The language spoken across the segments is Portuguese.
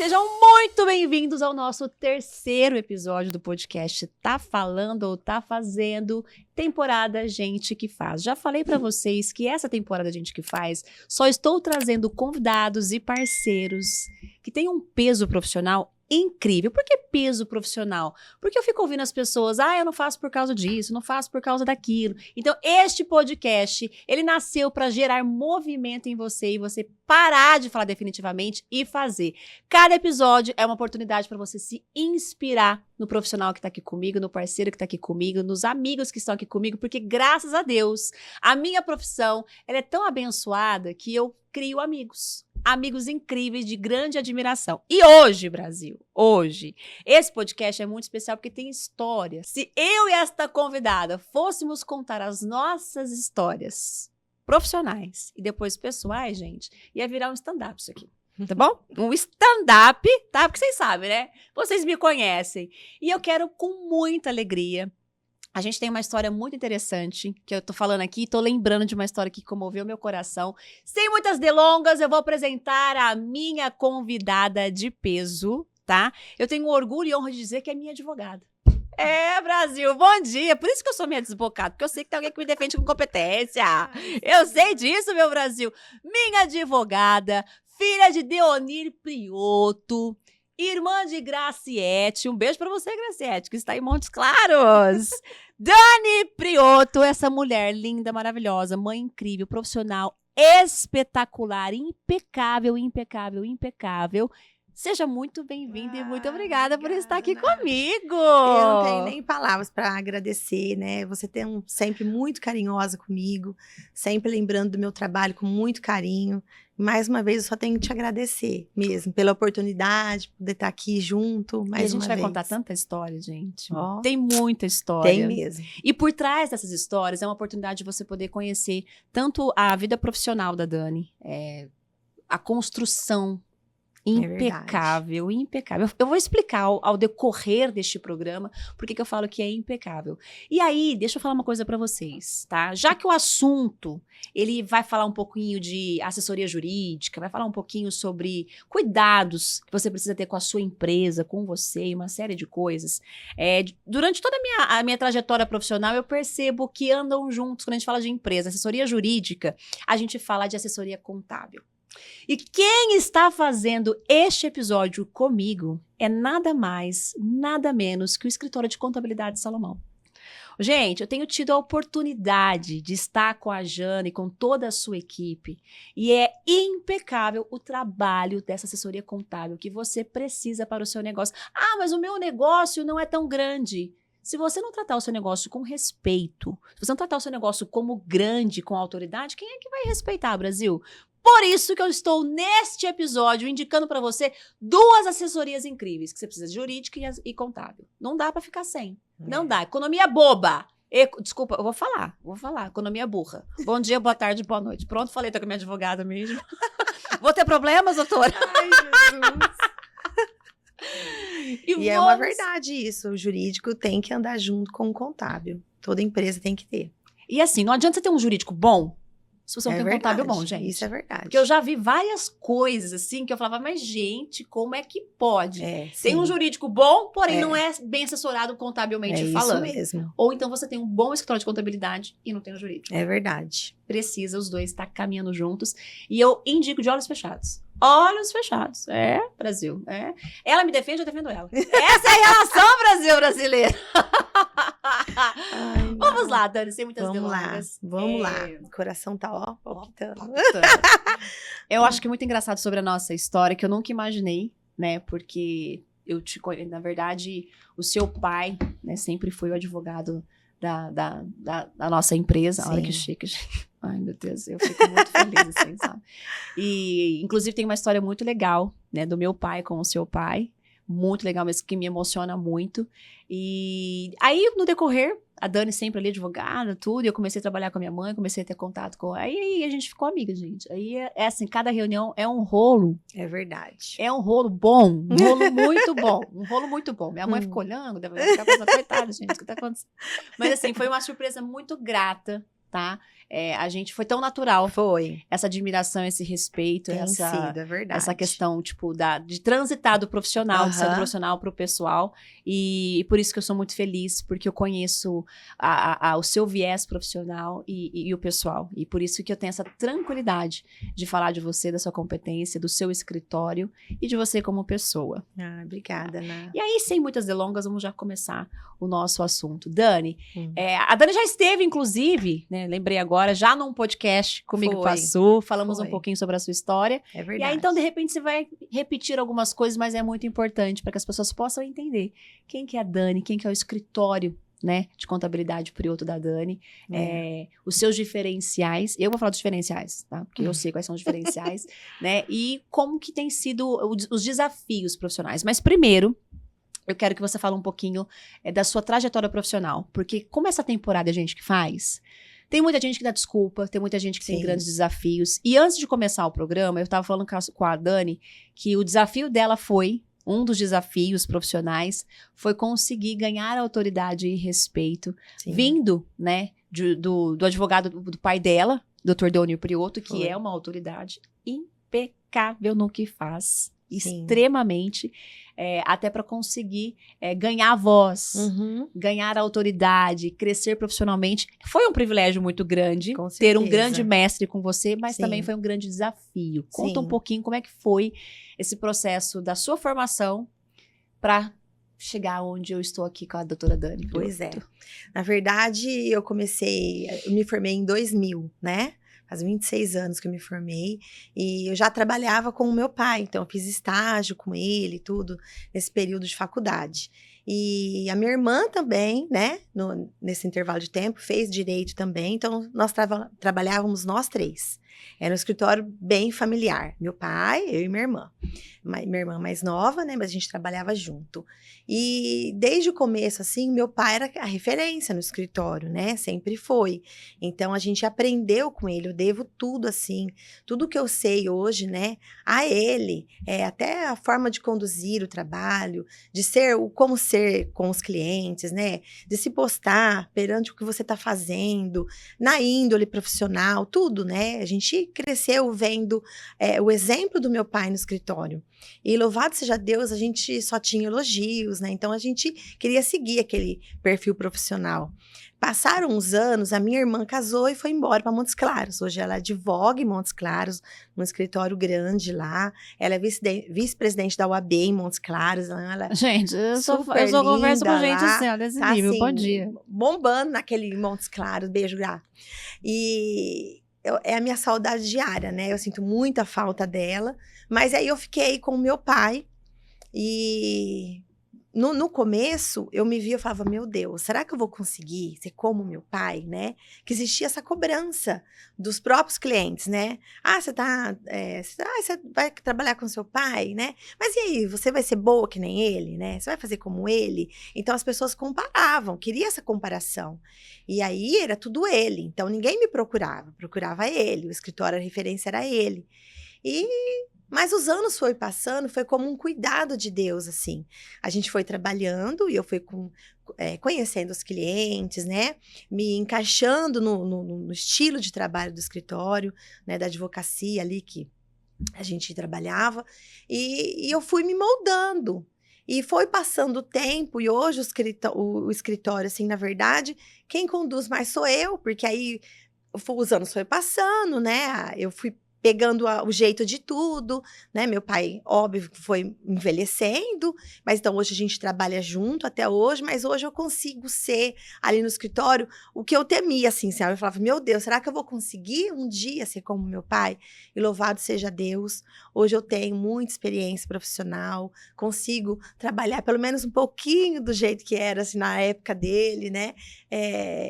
Sejam muito bem-vindos ao nosso terceiro episódio do podcast Tá Falando ou Tá Fazendo, temporada Gente que Faz. Já falei pra vocês que essa temporada Gente que Faz, só estou trazendo convidados e parceiros que têm um peso profissional incrível. Por que peso profissional? Porque eu fico ouvindo as pessoas, eu não faço por causa disso, não faço por causa daquilo. Então, este podcast, ele nasceu para gerar movimento em você e você parar de falar definitivamente e fazer. Cada episódio é uma oportunidade para você se inspirar no profissional que está aqui comigo, no parceiro que está aqui comigo, nos amigos que estão aqui comigo, porque graças a Deus, a minha profissão, ela é tão abençoada que eu crio amigos. Amigos incríveis de grande admiração. E hoje, Brasil, hoje, esse podcast é muito especial porque tem história. Se eu e esta convidada fôssemos contar as nossas histórias profissionais e depois pessoais, gente, ia virar um stand-up isso aqui. Tá bom? Um stand-up, tá? Porque vocês sabem, né? Vocês me conhecem. E eu quero, com muita alegria, a gente tem uma história muito interessante, que eu tô falando aqui, tô lembrando de uma história que comoveu meu coração. Sem muitas delongas, eu vou apresentar a minha convidada de peso, tá? Eu tenho orgulho e honra de dizer que é minha advogada. Brasil, bom dia. Por isso que eu sou minha desbocada, porque eu sei que tem alguém que me defende com competência. Eu sei disso, meu Brasil. Minha advogada, filha de Deonir Prioto, irmã de Graciete, um beijo pra você, Graciete, que está em Montes Claros. Dani Prioto, essa mulher linda, maravilhosa, mãe incrível, profissional, espetacular, impecável, impecável, impecável. Seja muito bem-vinda e muito obrigada por estar aqui comigo. Eu não tenho nem palavras para agradecer, né? Você sempre muito carinhosa comigo, sempre lembrando do meu trabalho com muito carinho. Mais uma vez, eu só tenho que te agradecer mesmo, pela oportunidade, de poder estar aqui junto, mais uma vez. E a gente vai contar tanta história, gente. Tem muita história. Tem mesmo. E por trás dessas histórias, é uma oportunidade de você poder conhecer tanto a vida profissional da Dani, a construção impecável, impecável. Eu vou explicar ao decorrer deste programa por que eu falo que é impecável. E aí, deixa eu falar uma coisa para vocês, tá? Já que o assunto, ele vai falar um pouquinho de assessoria jurídica, vai falar um pouquinho sobre cuidados que você precisa ter com a sua empresa, com você, e uma série de coisas. Durante toda a minha trajetória profissional, eu percebo que andam juntos quando a gente fala de empresa. Assessoria jurídica, a gente fala de assessoria contábil. E quem está fazendo este episódio comigo é nada mais, nada menos que o escritório de contabilidade Salomão. Gente, eu tenho tido a oportunidade de estar com a Jane e com toda a sua equipe e é impecável o trabalho dessa assessoria contábil que você precisa para o seu negócio. Mas o meu negócio não é tão grande. Se você não tratar o seu negócio com respeito, se você não tratar o seu negócio como grande, com autoridade, quem é que vai respeitar, Brasil? Por isso que eu estou neste episódio indicando para você 2 assessorias incríveis, que você precisa de jurídica e contábil. Não dá para ficar sem. Não dá. Economia boba. Desculpa, eu vou falar. Economia burra. Bom dia, boa tarde, boa noite. Pronto, falei, tô com a minha advogada mesmo. Vou ter problemas, doutora? Ai, Jesus. E é uma verdade isso. O jurídico tem que andar junto com o contábil. Toda empresa tem que ter. E assim, não adianta você ter um jurídico bom se você não tem um contábil bom, gente. Isso é verdade. Porque eu já vi várias coisas, assim, que eu falava, mas gente, como é que pode? Tem um jurídico bom, porém não é bem assessorado contabilmente falando. É isso mesmo. Ou então você tem um bom escritório de contabilidade e não tem um jurídico. É verdade. Precisa os dois estar caminhando juntos. E eu indico de olhos fechados. Olhos fechados. Brasil. Ela me defende, eu defendo ela. Essa é a relação Brasil brasileira. Vamos lá, Dani, sem muitas delongas. Vamos lá. O coração tá, palpitando. Eu acho que é muito engraçado sobre a nossa história, que eu nunca imaginei, né? Porque na verdade, o seu pai, né, sempre foi o advogado da nossa empresa. A hora que chega, ai meu Deus, eu fico muito feliz, assim, sabe? E, inclusive, tem uma história muito legal, né, do meu pai com o seu pai, muito legal mesmo, que me emociona muito. E aí, no decorrer, a Dani sempre ali, advogada, tudo, e eu comecei a trabalhar com a minha mãe, comecei a ter contato com... Aí a gente ficou amiga, gente. Aí, assim, cada reunião é um rolo. É verdade. É um rolo bom, um rolo muito bom, um rolo muito bom. Minha mãe ficou olhando, deve ficar pensando, coitada, gente, o que tá acontecendo? Mas, assim, foi uma surpresa muito grata tá? A gente foi tão natural. Foi. Essa admiração, esse respeito, Tem sido, é verdade. essa questão, tipo, de transitar do profissional, de ser do profissional pro pessoal. E por isso que eu sou muito feliz, porque eu conheço o seu viés profissional e o pessoal. E por isso que eu tenho essa tranquilidade de falar de você, da sua competência, do seu escritório e de você como pessoa. Obrigada, Ana. E aí, sem muitas delongas, vamos já começar o nosso assunto. Dani, a Dani já esteve, inclusive, né, lembrei agora, já num podcast comigo com a Su, falamos um pouquinho sobre a sua história. É verdade. E aí, então, de repente, você vai repetir algumas coisas, mas é muito importante para que as pessoas possam entender quem que é a Dani, quem que é o escritório, né, de contabilidade Prioto da Dani, os seus diferenciais. Eu vou falar dos diferenciais, tá? Porque eu sei quais são os diferenciais, né? E como que tem sido os desafios profissionais. Mas primeiro, eu quero que você fale um pouquinho da sua trajetória profissional, porque como essa temporada a gente que faz, tem muita gente que dá desculpa, tem muita gente que tem grandes desafios. E antes de começar o programa, eu estava falando com a Dani que o desafio dela foi, um dos desafios profissionais, foi conseguir ganhar autoridade e respeito, vindo, né, do advogado do pai dela, Dr. Deonir Prioto, que é uma autoridade impecável no que faz. Extremamente, até para conseguir ganhar voz, ganhar autoridade, crescer profissionalmente. Foi um privilégio muito grande ter um grande mestre com você, mas também foi um grande desafio. Conta um pouquinho como é que foi esse processo da sua formação para chegar onde eu estou aqui com a doutora Dani. Pois é. Na verdade, eu me formei em 2000, né? Faz 26 anos que eu me formei e eu já trabalhava com o meu pai, então eu fiz estágio com ele e tudo nesse período de faculdade. E a minha irmã também, né, nesse intervalo de tempo, fez direito também, então nós trabalhávamos nós três. Era um escritório bem familiar, meu pai, eu e minha irmã. Minha irmã mais nova, né, mas a gente trabalhava junto. E desde o começo, assim, meu pai era a referência no escritório, né, sempre foi. Então a gente aprendeu com ele, eu devo tudo, assim, tudo que eu sei hoje, né, a ele, até a forma de conduzir o trabalho, de como ser com os clientes, né, de se postar perante o que você está fazendo, na índole profissional, tudo, né, a gente cresceu vendo o exemplo do meu pai no escritório. E louvado seja Deus, a gente só tinha elogios, né? Então a gente queria seguir aquele perfil profissional. Passaram uns anos, a minha irmã casou e foi embora para Montes Claros. Hoje ela advoga em Montes Claros, num escritório grande lá. Ela é vice-presidente da UAB em Montes Claros. Gente, eu só converso com gente assim, desse nível. Bom dia. Bombando naquele Montes Claros, beijo, Gá. E é a minha saudade diária, né? Eu sinto muita falta dela. Mas aí eu fiquei com o meu pai e no começo eu me via, eu falava, meu Deus, será que eu vou conseguir ser como meu pai, né? Que existia essa cobrança dos próprios clientes, né? Você vai trabalhar com seu pai, né? Mas e aí, você vai ser boa que nem ele, né? Você vai fazer como ele? Então as pessoas comparavam, queria essa comparação. E aí era tudo ele, então ninguém me procurava ele, o escritório, a referência era ele. Mas os anos foi passando, foi como um cuidado de Deus, assim. A gente foi trabalhando e eu fui conhecendo os clientes, né? Me encaixando no estilo de trabalho do escritório, né? Da advocacia ali que a gente trabalhava. E eu fui me moldando. E foi passando o tempo, e hoje o escritório, assim, na verdade, quem conduz mais sou eu, porque aí os anos foi passando, né? Eu fui pegando o jeito de tudo, né? Meu pai, óbvio, foi envelhecendo, mas então hoje a gente trabalha junto até hoje, mas hoje eu consigo ser ali no escritório o que eu temia, assim, sabe? Eu falava, meu Deus, será que eu vou conseguir um dia ser como meu pai? E louvado seja Deus, hoje eu tenho muita experiência profissional, consigo trabalhar pelo menos um pouquinho do jeito que era, assim, na época dele, né?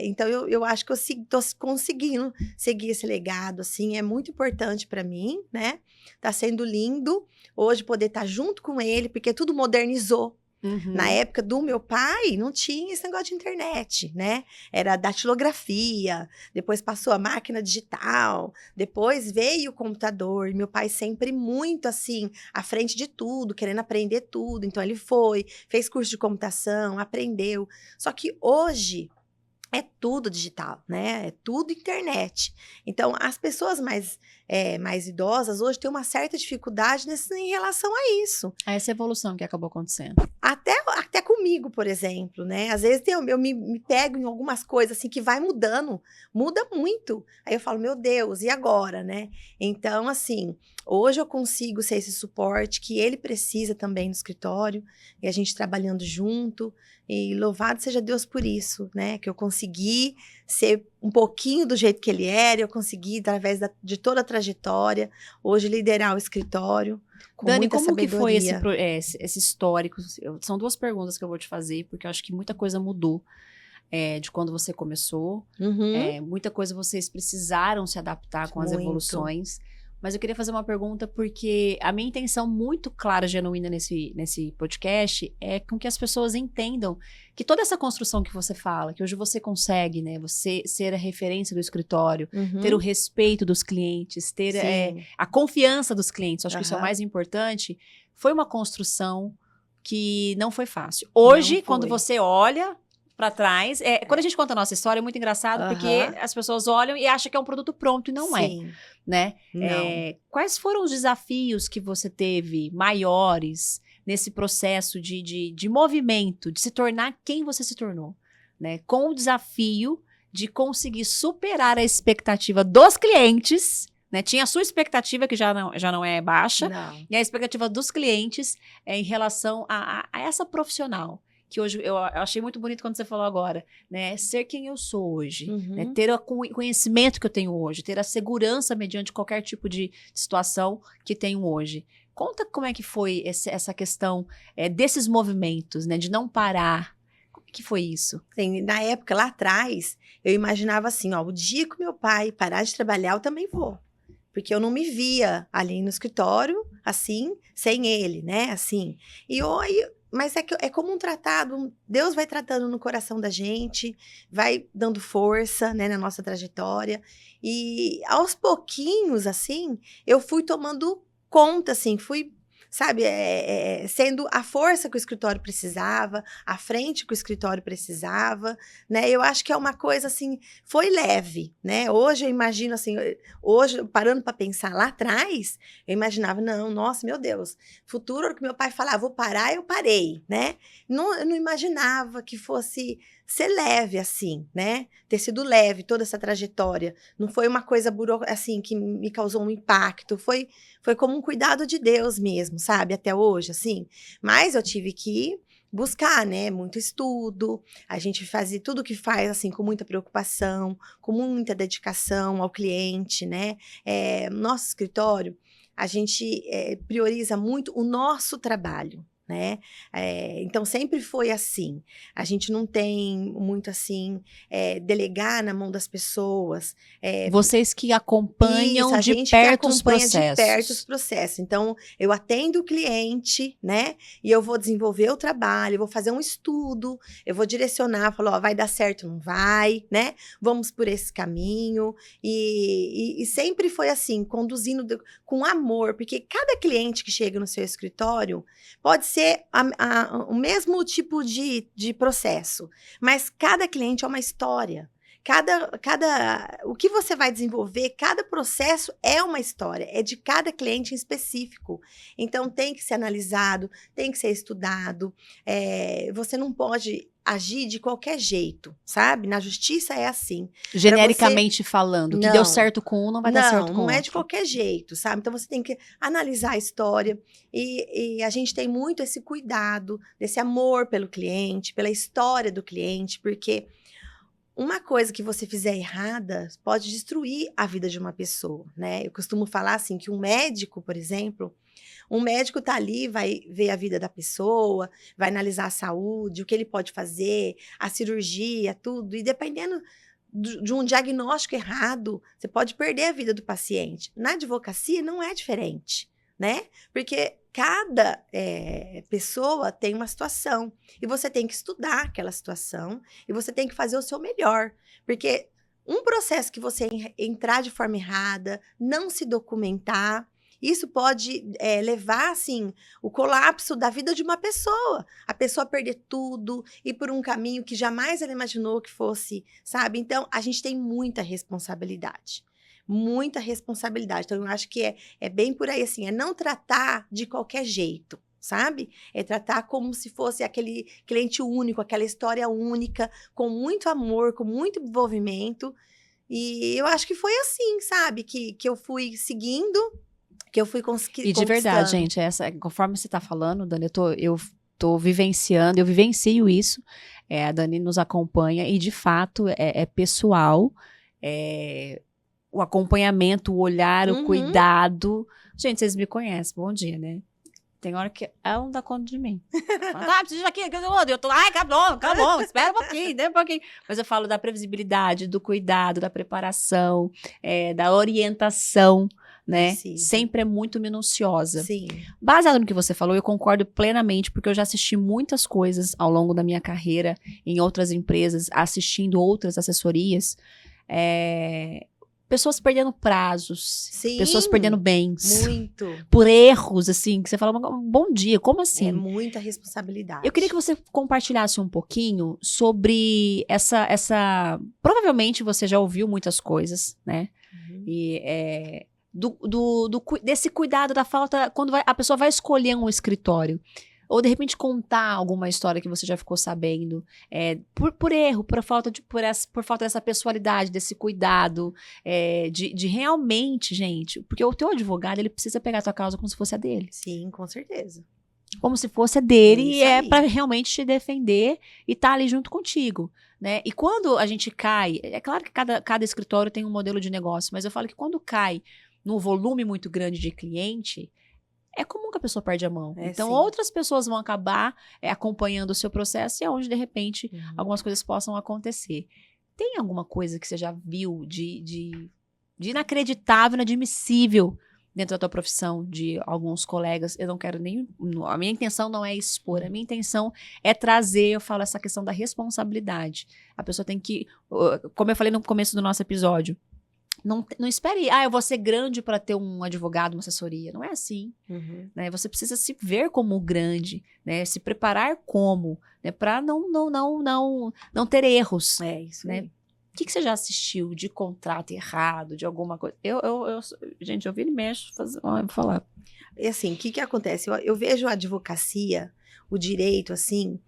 Então eu acho que eu tô conseguindo seguir esse legado, assim, é muito importante para mim, né? Tá sendo lindo hoje poder estar junto com ele, porque tudo modernizou. Na época do meu pai, não tinha esse negócio de internet, né? Era datilografia, depois passou a máquina digital, depois veio o computador. E meu pai sempre muito, assim, à frente de tudo, querendo aprender tudo. Então, ele fez curso de computação, aprendeu. Só que hoje, é tudo digital, né? É tudo internet. Então, as pessoas mais idosas hoje têm uma certa dificuldade em relação a isso. Essa evolução que acabou acontecendo. Até comigo, por exemplo, né? Às vezes eu me pego em algumas coisas assim que vai mudando, muda muito. Aí eu falo, meu Deus, e agora, né? Então, assim, hoje eu consigo ser esse suporte que ele precisa também no escritório, e a gente trabalhando junto, e louvado seja Deus por isso, né? Que eu consegui ser um pouquinho do jeito que ele era, eu consegui, através de toda a trajetória, hoje liderar o escritório. Com Dani, muita como que foi sabedoria. esse histórico? São duas perguntas que eu vou te fazer, porque eu acho que muita coisa mudou de quando você começou. Uhum. Muita coisa vocês precisaram se adaptar com as Muito. evoluções. Mas eu queria fazer uma pergunta, porque a minha intenção muito clara, genuína nesse podcast, é com que as pessoas entendam que toda essa construção que você fala, que hoje você consegue, né? Você ser a referência do escritório, Uhum. ter o respeito dos clientes, ter Sim. a confiança dos clientes, acho que isso é o Aham. mais importante, foi uma construção que não foi fácil. Hoje, Não quando foi. você olha para trás, quando a gente conta a nossa história, é muito engraçado, porque Aham. as pessoas olham e acham que é um produto pronto, e não é, Sim. né? Não. Quais foram os desafios que você teve maiores nesse processo de movimento, de se tornar quem você se tornou, né? Com o desafio de conseguir superar a expectativa dos clientes, né? Tinha a sua expectativa, que já não é baixa, Não. e a expectativa dos clientes em relação a essa profissional. Que hoje eu achei muito bonito quando você falou agora, né? Ser quem eu sou hoje, Uhum. né? Ter o conhecimento que eu tenho hoje, ter a segurança mediante qualquer tipo de situação que tenho hoje. Conta como é que foi essa questão desses movimentos, né? De não parar. Como que foi isso? Sim, na época, lá atrás, eu imaginava assim, ó, o dia que meu pai parar de trabalhar, eu também vou. Porque eu não me via ali no escritório, assim, sem ele, né, assim. Mas é como um tratado, Deus vai tratando no coração da gente, vai dando força, né, na nossa trajetória. E aos pouquinhos, assim, eu fui tomando conta, assim, sabe, sendo a força que o escritório precisava, a frente que o escritório precisava, né? Eu acho que é uma coisa, assim, foi leve, né? Hoje eu imagino, assim, hoje, parando para pensar lá atrás, eu imaginava, não, nossa, meu Deus, futuro, hora que meu pai falava, vou parar, eu parei, né? Eu não imaginava que fosse ser leve assim, né? Ter sido leve toda essa trajetória. Não foi uma coisa assim que me causou um impacto, foi como um cuidado de Deus mesmo, sabe? Até hoje, assim. Mas eu tive que buscar, né? Muito estudo. A gente fazia tudo que faz, assim, com muita preocupação, com muita dedicação ao cliente, né? Nosso escritório, a gente prioriza muito o nosso trabalho, né? Então, sempre foi assim. A gente não tem muito, assim, delegar na mão das pessoas. Vocês que acompanham Isso, a de gente que perto os acompanha de perto os processos. processos. Então, eu atendo o cliente, né? E eu vou desenvolver o trabalho, eu vou fazer um estudo, eu vou direcionar, falar, ó, vai dar certo, não vai, né? Vamos por esse caminho. E sempre foi assim, conduzindo com amor, porque cada cliente que chega no seu escritório pode ser o mesmo tipo de processo, mas cada cliente é uma história. O que você vai desenvolver, cada processo é uma história, é de cada cliente em específico. Então, tem que ser analisado, tem que ser estudado. Você não pode agir de qualquer jeito, sabe? Na justiça é assim. Genericamente falando, o que deu certo com um não vai dar certo com o Não é outro. de qualquer jeito, sabe? Então você tem que analisar a história e a gente tem muito esse cuidado, desse amor pelo cliente, pela história do cliente, porque uma coisa que você fizer errada pode destruir a vida de uma pessoa, né? Eu costumo falar assim que um médico, por exemplo, um médico tá ali, vai ver a vida da pessoa, vai analisar a saúde, o que ele pode fazer, a cirurgia, tudo. E dependendo de um diagnóstico errado, você pode perder a vida do paciente. Na advocacia não é diferente, né? Porque cada pessoa tem uma situação e você tem que estudar aquela situação e você tem que fazer o seu melhor. Porque um processo que você entrar de forma errada, não se documentar, Isso pode levar, assim, o colapso da vida de uma pessoa. A pessoa perder tudo, ir por um caminho que jamais ela imaginou que fosse, sabe? Então, a gente tem muita responsabilidade. Muita responsabilidade. Então, eu acho que é bem por aí, assim, é não tratar de qualquer jeito, sabe? É tratar como se fosse aquele cliente único, aquela história única, com muito amor, com muito envolvimento. E eu acho que foi assim, sabe? Que eu fui seguindo, que eu fui conquistando. E de verdade, gente, conforme você tá falando, Dani, eu tô vivenciando, eu vivencio isso, a Dani nos acompanha e, de fato, é pessoal, o acompanhamento, o olhar, o cuidado. Gente, vocês me conhecem, bom dia, né? Tem hora que ela não dá conta de mim. Fala, preciso aqui, eu tô, ai, acabou, espera um pouquinho, dê um pouquinho. Mas eu falo da previsibilidade, do cuidado, da preparação, da orientação, né? Sim. Sempre é muito minuciosa. Sim. Baseado no que você falou, eu concordo plenamente, porque eu já assisti muitas coisas ao longo da minha carreira, em outras empresas, assistindo outras assessorias, pessoas perdendo prazos, Sim, pessoas perdendo bens. Muito. Por erros, assim, que você fala, bom dia, como assim? É muita responsabilidade. Eu queria que você compartilhasse um pouquinho sobre essa... Provavelmente você já ouviu muitas coisas, né? E desse cuidado da falta, quando a pessoa vai escolher um escritório. Ou, de repente, contar alguma história que você já ficou sabendo, por erro, por falta dessa pessoalidade, desse cuidado, de realmente, gente... Porque o teu advogado, ele precisa pegar a tua causa como se fosse a dele. Sim, com certeza. Como se fosse a dele, para aí. realmente te defender e estar ali junto contigo, né? E quando a gente cai... É claro que cada escritório tem um modelo de negócio, mas eu falo que quando cai num volume muito grande de cliente... É comum que a pessoa perde a mão. Então, sim. outras pessoas vão acabar acompanhando o seu processo e é onde, de repente, algumas coisas possam acontecer. Tem alguma coisa que você já viu de inacreditável, inadmissível dentro da tua profissão, de alguns colegas? Eu não quero nem... A minha intenção não é expor, a minha intenção é trazer, eu falo, essa questão da responsabilidade. A pessoa tem que... Como eu falei no começo do nosso episódio, não espere, eu vou ser grande para ter um advogado, uma assessoria. Não é assim, né? Você precisa se ver como grande, né? Se preparar como, né? Para não ter erros. É isso, né? O que você já assistiu de contrato errado, de alguma coisa? Gente, eu vi ele mexe, vou falar. E assim, o que acontece? Eu vejo a advocacia, o direito, assim,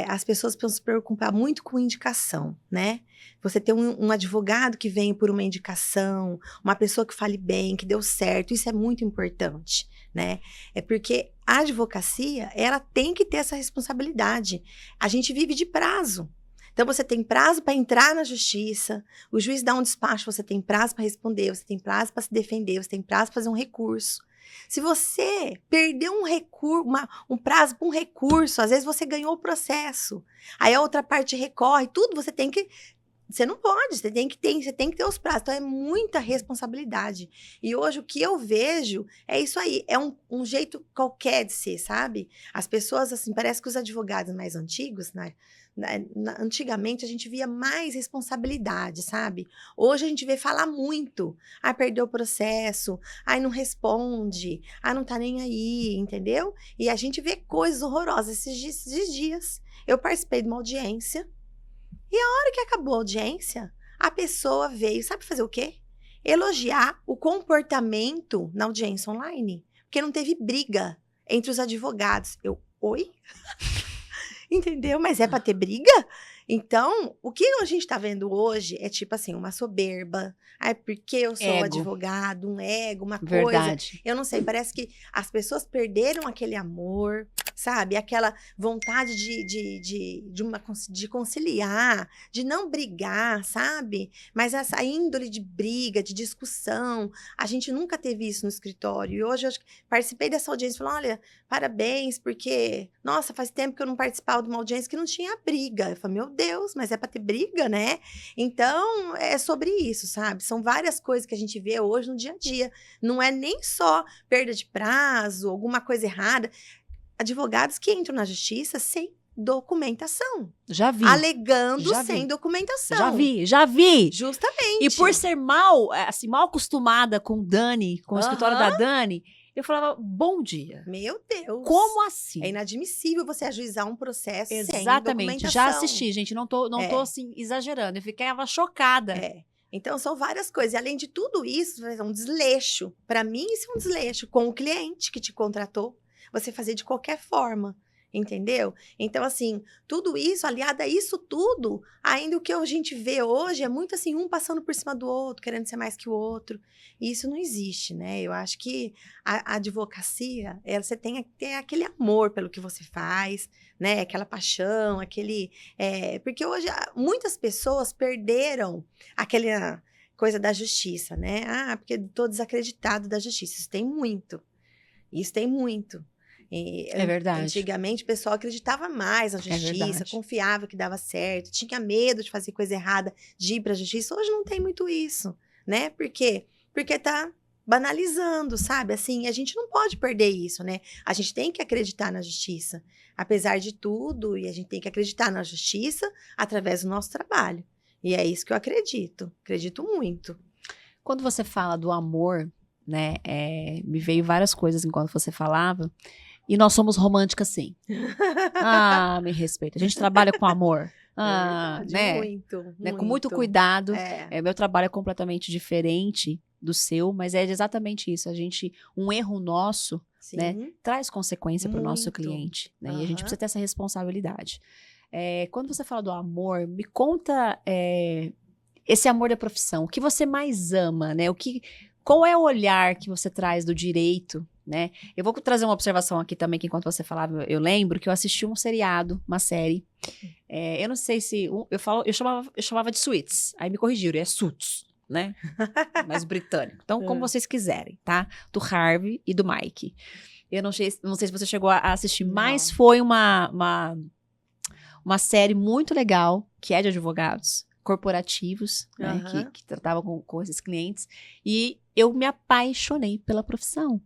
as pessoas precisam se preocupar muito com indicação, né? Você ter um advogado que vem por uma indicação, uma pessoa que fale bem, que deu certo, isso é muito importante, né? É porque a advocacia, ela tem que ter essa responsabilidade. A gente vive de prazo. Então, você tem prazo para entrar na justiça, o juiz dá um despacho, você tem prazo para responder, você tem prazo para se defender, você tem prazo para fazer um recurso. Se você perdeu um prazo para um recurso, às vezes você ganhou o processo, aí a outra parte recorre, tudo você não pode, você tem que ter os prazos, então é muita responsabilidade. E hoje o que eu vejo é isso aí, é um jeito qualquer de ser, sabe? As pessoas, assim, parece que os advogados mais antigos, né? Antigamente a gente via mais responsabilidade, sabe? Hoje a gente vê falar muito. Perdeu o processo, não responde, não tá nem aí, entendeu? E a gente vê coisas horrorosas. Esses dias eu participei de uma audiência e a hora que acabou a audiência, a pessoa veio, sabe fazer o quê? Elogiar o comportamento na audiência online, porque não teve briga entre os advogados. Oi? Entendeu? Mas é para ter briga? Então, o que a gente tá vendo hoje é tipo assim, uma soberba. Porque eu sou advogado, um ego, uma coisa. Eu não sei, parece que as pessoas perderam aquele amor, sabe? Aquela vontade de conciliar, de não brigar, sabe? Mas essa índole de briga, de discussão, a gente nunca teve isso no escritório. E hoje eu participei dessa audiência e falei, olha, parabéns, porque, nossa, faz tempo que eu não participava de uma audiência que não tinha briga. Eu falei, meu Deus, mas é para ter briga, né? Então, é sobre isso, sabe? São várias coisas que a gente vê hoje no dia a dia. Não é nem só perda de prazo, alguma coisa errada. Advogados que entram na justiça sem documentação. Já vi. Alegando Já sem vi. documentação. Já vi. Justamente. E por ser mal acostumada com o Dani, com o escritório da Dani, eu falava, bom dia. Meu Deus. Como assim? É inadmissível você ajuizar um processo sem Exatamente. documentação. Já assisti, gente. Não tô assim, exagerando. Eu ficava chocada. Então, são várias coisas. E, além de tudo isso, é um desleixo. Para mim, isso é um desleixo com o cliente que te contratou. Você fazer de qualquer forma. Entendeu? Então, assim, tudo isso, aliado a isso tudo, ainda o que a gente vê hoje é muito assim, um passando por cima do outro, querendo ser mais que o outro. E isso não existe, né? Eu acho que a advocacia, você tem que ter aquele amor pelo que você faz, né? Aquela paixão, porque hoje muitas pessoas perderam aquela coisa da justiça, né? Porque tô desacreditado da justiça. Isso tem muito. É verdade. Antigamente, o pessoal acreditava mais na justiça, confiava que dava certo, tinha medo de fazer coisa errada, de ir para a justiça. Hoje não tem muito isso, né? Por quê? Porque tá banalizando, sabe? Assim, a gente não pode perder isso, né? A gente tem que acreditar na justiça, apesar de tudo, e a gente tem que acreditar na justiça através do nosso trabalho. E é isso que eu acredito muito. Quando você fala do amor, né, me veio várias coisas enquanto você falava. E nós somos românticas, sim. Me respeita. A gente trabalha com amor. Verdade, né? Muito. Com muito cuidado. É. Meu trabalho é completamente diferente do seu, mas é exatamente isso. Um erro nosso, né, traz consequência para o nosso cliente. Né? E a gente precisa ter essa responsabilidade. Quando você fala do amor, me conta esse amor da profissão. O que você mais ama, né? Qual é o olhar que você traz do direito, né? Eu vou trazer uma observação aqui também, que enquanto você falava, eu lembro que eu assisti um seriado, uma série. Eu não sei se... Eu chamava de Suits. Aí me corrigiram, é Suits, né? Mais britânico. Então, como vocês quiserem, tá? Do Harvey e do Mike. Eu não sei se você chegou a assistir, mas foi uma série muito legal, que é de advogados corporativos, né, que tratavam com esses clientes, e eu me apaixonei pela profissão.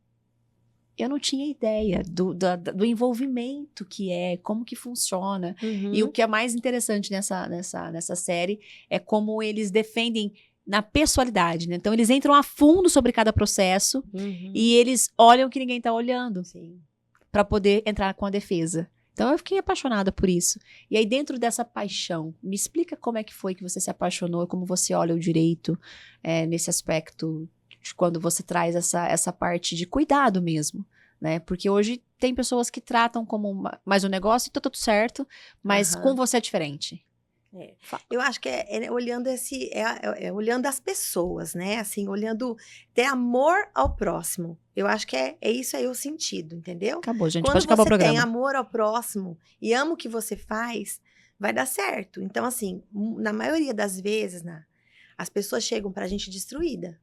Eu não tinha ideia do envolvimento que como que funciona, e o que é mais interessante nessa série é como eles defendem na pessoalidade, né? Então eles entram a fundo sobre cada processo e eles olham que ninguém está olhando para poder entrar com a defesa. Então, eu fiquei apaixonada por isso. E aí, dentro dessa paixão, me explica como é que foi que você se apaixonou, como você olha o direito nesse aspecto, de quando você traz essa parte de cuidado mesmo, né? Porque hoje tem pessoas que tratam como mais um negócio e tá tudo certo, mas com você é diferente. Eu acho que olhando olhando as pessoas, né? Assim, ter amor ao próximo. Eu acho que é isso aí o sentido, entendeu? Acabou, gente. Quando Pode acabar o programa. Quando você tem amor ao próximo e ama o que você faz, vai dar certo. Então, assim, na maioria das vezes, as pessoas chegam pra gente destruída.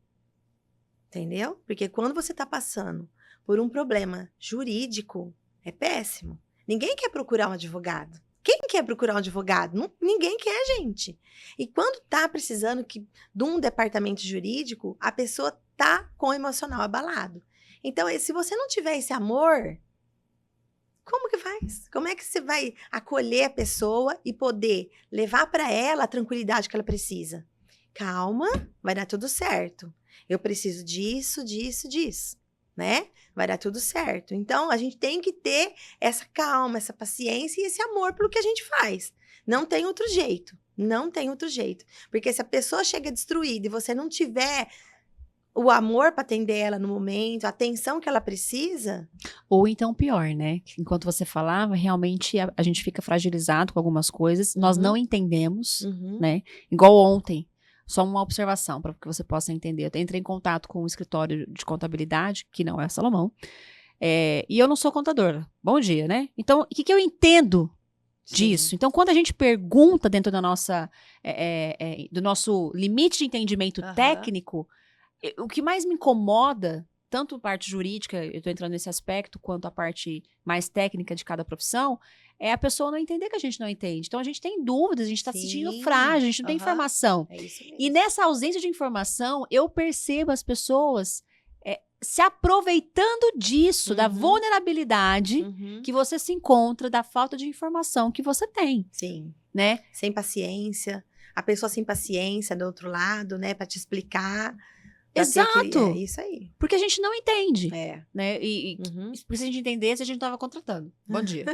Entendeu? Porque quando você tá passando por um problema jurídico, é péssimo. Ninguém quer procurar um advogado. Quem quer procurar um advogado? Ninguém quer, gente. E quando tá precisando de um departamento jurídico, a pessoa tá com o emocional abalado. Então, se você não tiver esse amor, como que faz? Como é que você vai acolher a pessoa e poder levar para ela a tranquilidade que ela precisa? Calma, vai dar tudo certo. Eu preciso disso, né? Vai dar tudo certo. Então, a gente tem que ter essa calma, essa paciência e esse amor pelo que a gente faz. Não tem outro jeito. Porque se a pessoa chega destruída e você não tiver o amor para atender ela no momento, a atenção que ela precisa... Ou então pior, né? Enquanto você falava, realmente a gente fica fragilizado com algumas coisas, nós não entendemos, né? Igual ontem. Só uma observação para que você possa entender. Eu entrei em contato com um escritório de contabilidade, que não é Salomão, e eu não sou contadora. Bom dia, né? Então, o que eu entendo disso? Então, quando a gente pergunta dentro da do nosso limite de entendimento técnico, o que mais me incomoda, tanto a parte jurídica, eu estou entrando nesse aspecto, quanto a parte mais técnica de cada profissão, é a pessoa não entender que a gente não entende. Então, a gente tem dúvidas, a gente está se sentindo frágil, a gente não tem informação. É isso mesmo. E nessa ausência de informação, eu percebo as pessoas se aproveitando disso, da vulnerabilidade que você se encontra, da falta de informação que você tem, Sim. né? Sem paciência. A pessoa sem paciência do outro lado, né? Pra te explicar. Exato. É isso aí. Porque a gente não entende, É. né? Porque se a gente entendesse, a gente não tava contratando. Bom dia.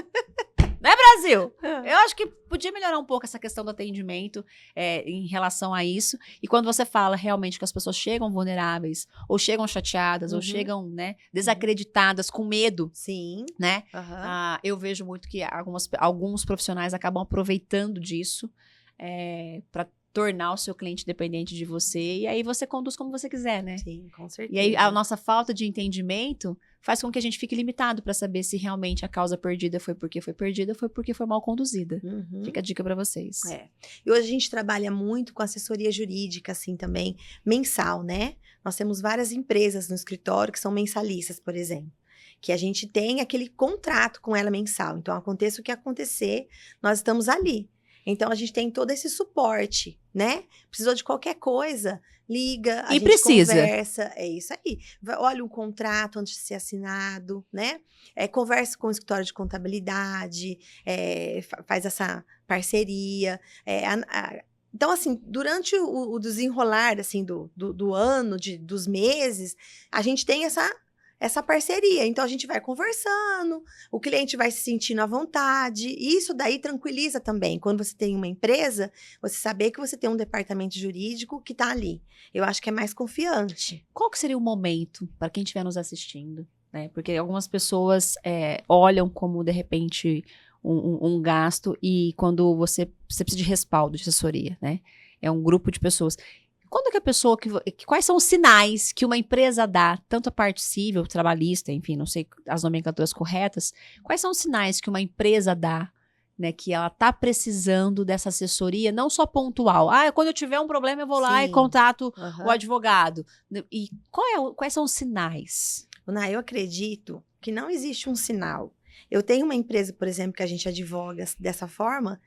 Né, Brasil? Eu acho que podia melhorar um pouco essa questão do atendimento em relação a isso. E quando você fala realmente que as pessoas chegam vulneráveis, ou chegam chateadas, ou chegam, né, desacreditadas, com medo, Sim. né? Eu vejo muito que alguns profissionais acabam aproveitando disso para tornar o seu cliente dependente de você. E aí você conduz como você quiser, né? Sim, com certeza. E aí a nossa falta de entendimento faz com que a gente fique limitado para saber se realmente a causa perdida foi porque foi perdida ou foi porque foi mal conduzida. Fica a dica para vocês. E hoje a gente trabalha muito com assessoria jurídica, assim, também, mensal, né? Nós temos várias empresas no escritório que são mensalistas, por exemplo. Que a gente tem aquele contrato com ela mensal. Então, aconteça o que acontecer, nós estamos ali. Então, a gente tem todo esse suporte, né? Precisou de qualquer coisa, liga, a gente conversa. É isso aí. Olha o contrato antes de ser assinado, né? Conversa com o escritório de contabilidade, faz essa parceria. Então, assim, durante o desenrolar, assim, do ano, dos meses, a gente tem essa parceria. Então, a gente vai conversando, o cliente vai se sentindo à vontade, e isso daí tranquiliza também. Quando você tem uma empresa, você saber que você tem um departamento jurídico que está ali. Eu acho que é mais confiante. Qual que seria o momento para quem estiver nos assistindo, né? Porque algumas pessoas olham como, de repente, um gasto, e quando você precisa de respaldo, de assessoria, né? É um grupo de pessoas. Quando que a pessoa, quais são os sinais que uma empresa dá, tanto a parte civil, trabalhista, enfim, não sei as nomenclaturas corretas, quais são os sinais que uma empresa dá, né, que ela tá precisando dessa assessoria, não só pontual. Quando eu tiver um problema eu vou lá e contrato o advogado. E quais são os sinais? Ana, eu acredito que não existe um sinal. Eu tenho uma empresa, por exemplo, que a gente advoga dessa forma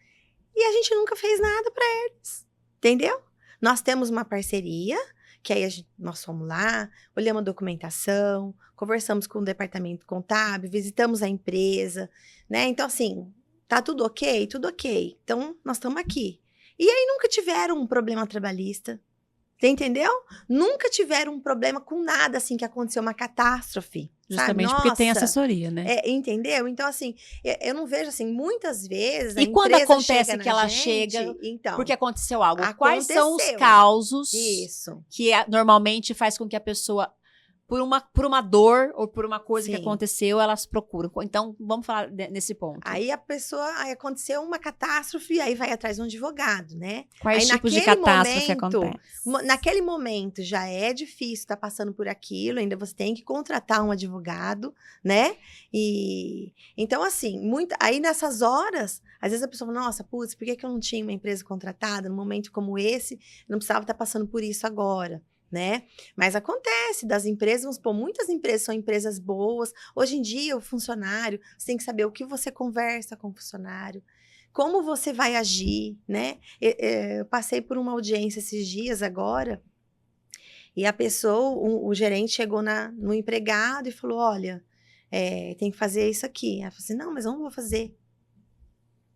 e a gente nunca fez nada para eles, entendeu? Nós temos uma parceria, que aí nós fomos lá, olhamos a documentação, conversamos com o departamento contábil, visitamos a empresa, né? Então, assim, tá tudo ok? Tudo ok. Então, nós estamos aqui. E aí, nunca tiveram um problema trabalhista, você entendeu? Nunca tiveram um problema com nada, assim, que aconteceu, uma catástrofe. Justamente porque tem assessoria, né? Entendeu? Então, assim, eu não vejo, assim, muitas vezes E quando acontece que ela chega, então, porque aconteceu algo, quais são os causos que normalmente faz com que a pessoa, por uma dor ou por uma coisa que aconteceu, elas procuram. Então, vamos falar nesse ponto. Aí aí aconteceu uma catástrofe, aí vai atrás de um advogado, né? Quais tipos de catástrofe acontecem? Naquele momento já é difícil estar passando por aquilo, ainda você tem que contratar um advogado, né? E então, assim, aí nessas horas, às vezes a pessoa fala, nossa, putz, por que eu não tinha uma empresa contratada num momento como esse? Eu não precisava estar passando por isso agora. Né? Mas acontece das empresas, vamos supor, muitas empresas são empresas boas. Hoje em dia, o funcionário, você tem que saber o que você conversa com o funcionário, como você vai agir, né? Eu passei por uma audiência esses dias agora, e a pessoa, o gerente chegou no empregado e falou, olha, tem que fazer isso aqui. Ela falou assim, não, mas eu não vou fazer.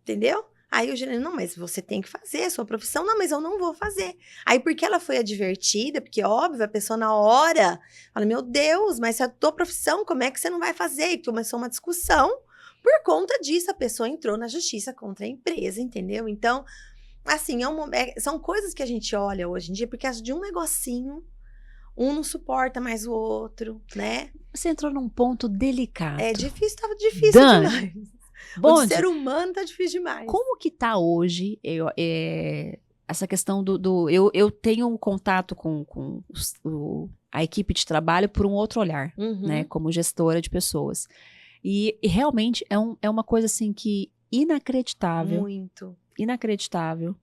Entendeu? Aí o gerente, não, mas você tem que fazer, é sua profissão. Não, mas eu não vou fazer. Aí, porque ela foi advertida, porque, óbvio, a pessoa na hora fala, meu Deus, mas se é a tua profissão, como é que você não vai fazer? E começou uma discussão. Por conta disso, a pessoa entrou na justiça contra a empresa, entendeu? Então, assim, são coisas que a gente olha hoje em dia, porque de um negocinho, um não suporta mais o outro, né? Você entrou num ponto delicado. É difícil, tava difícil demais. O ser humano tá difícil demais. Como que tá hoje essa questão eu tenho um contato com a equipe de trabalho por um outro olhar, né? Como gestora de pessoas. E realmente é uma coisa assim que inacreditável. Muito. Inacreditável.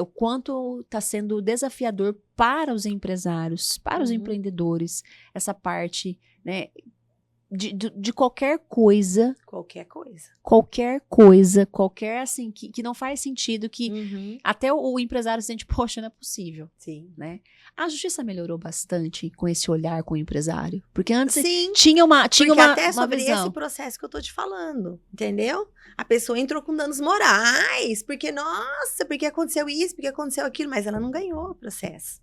O quanto está sendo desafiador para os empresários, para os empreendedores, essa parte, né? de qualquer coisa, qualquer assim, que não faz sentido, que até o empresário sente, poxa, não é possível. Sim. Né? A justiça melhorou bastante com esse olhar com o empresário. Porque antes Sim, tinha uma porque até uma sobre visão. esse processo que eu tô te falando, entendeu? A pessoa entrou com danos morais, porque, nossa, porque aconteceu isso, porque aconteceu aquilo, mas ela não ganhou o processo.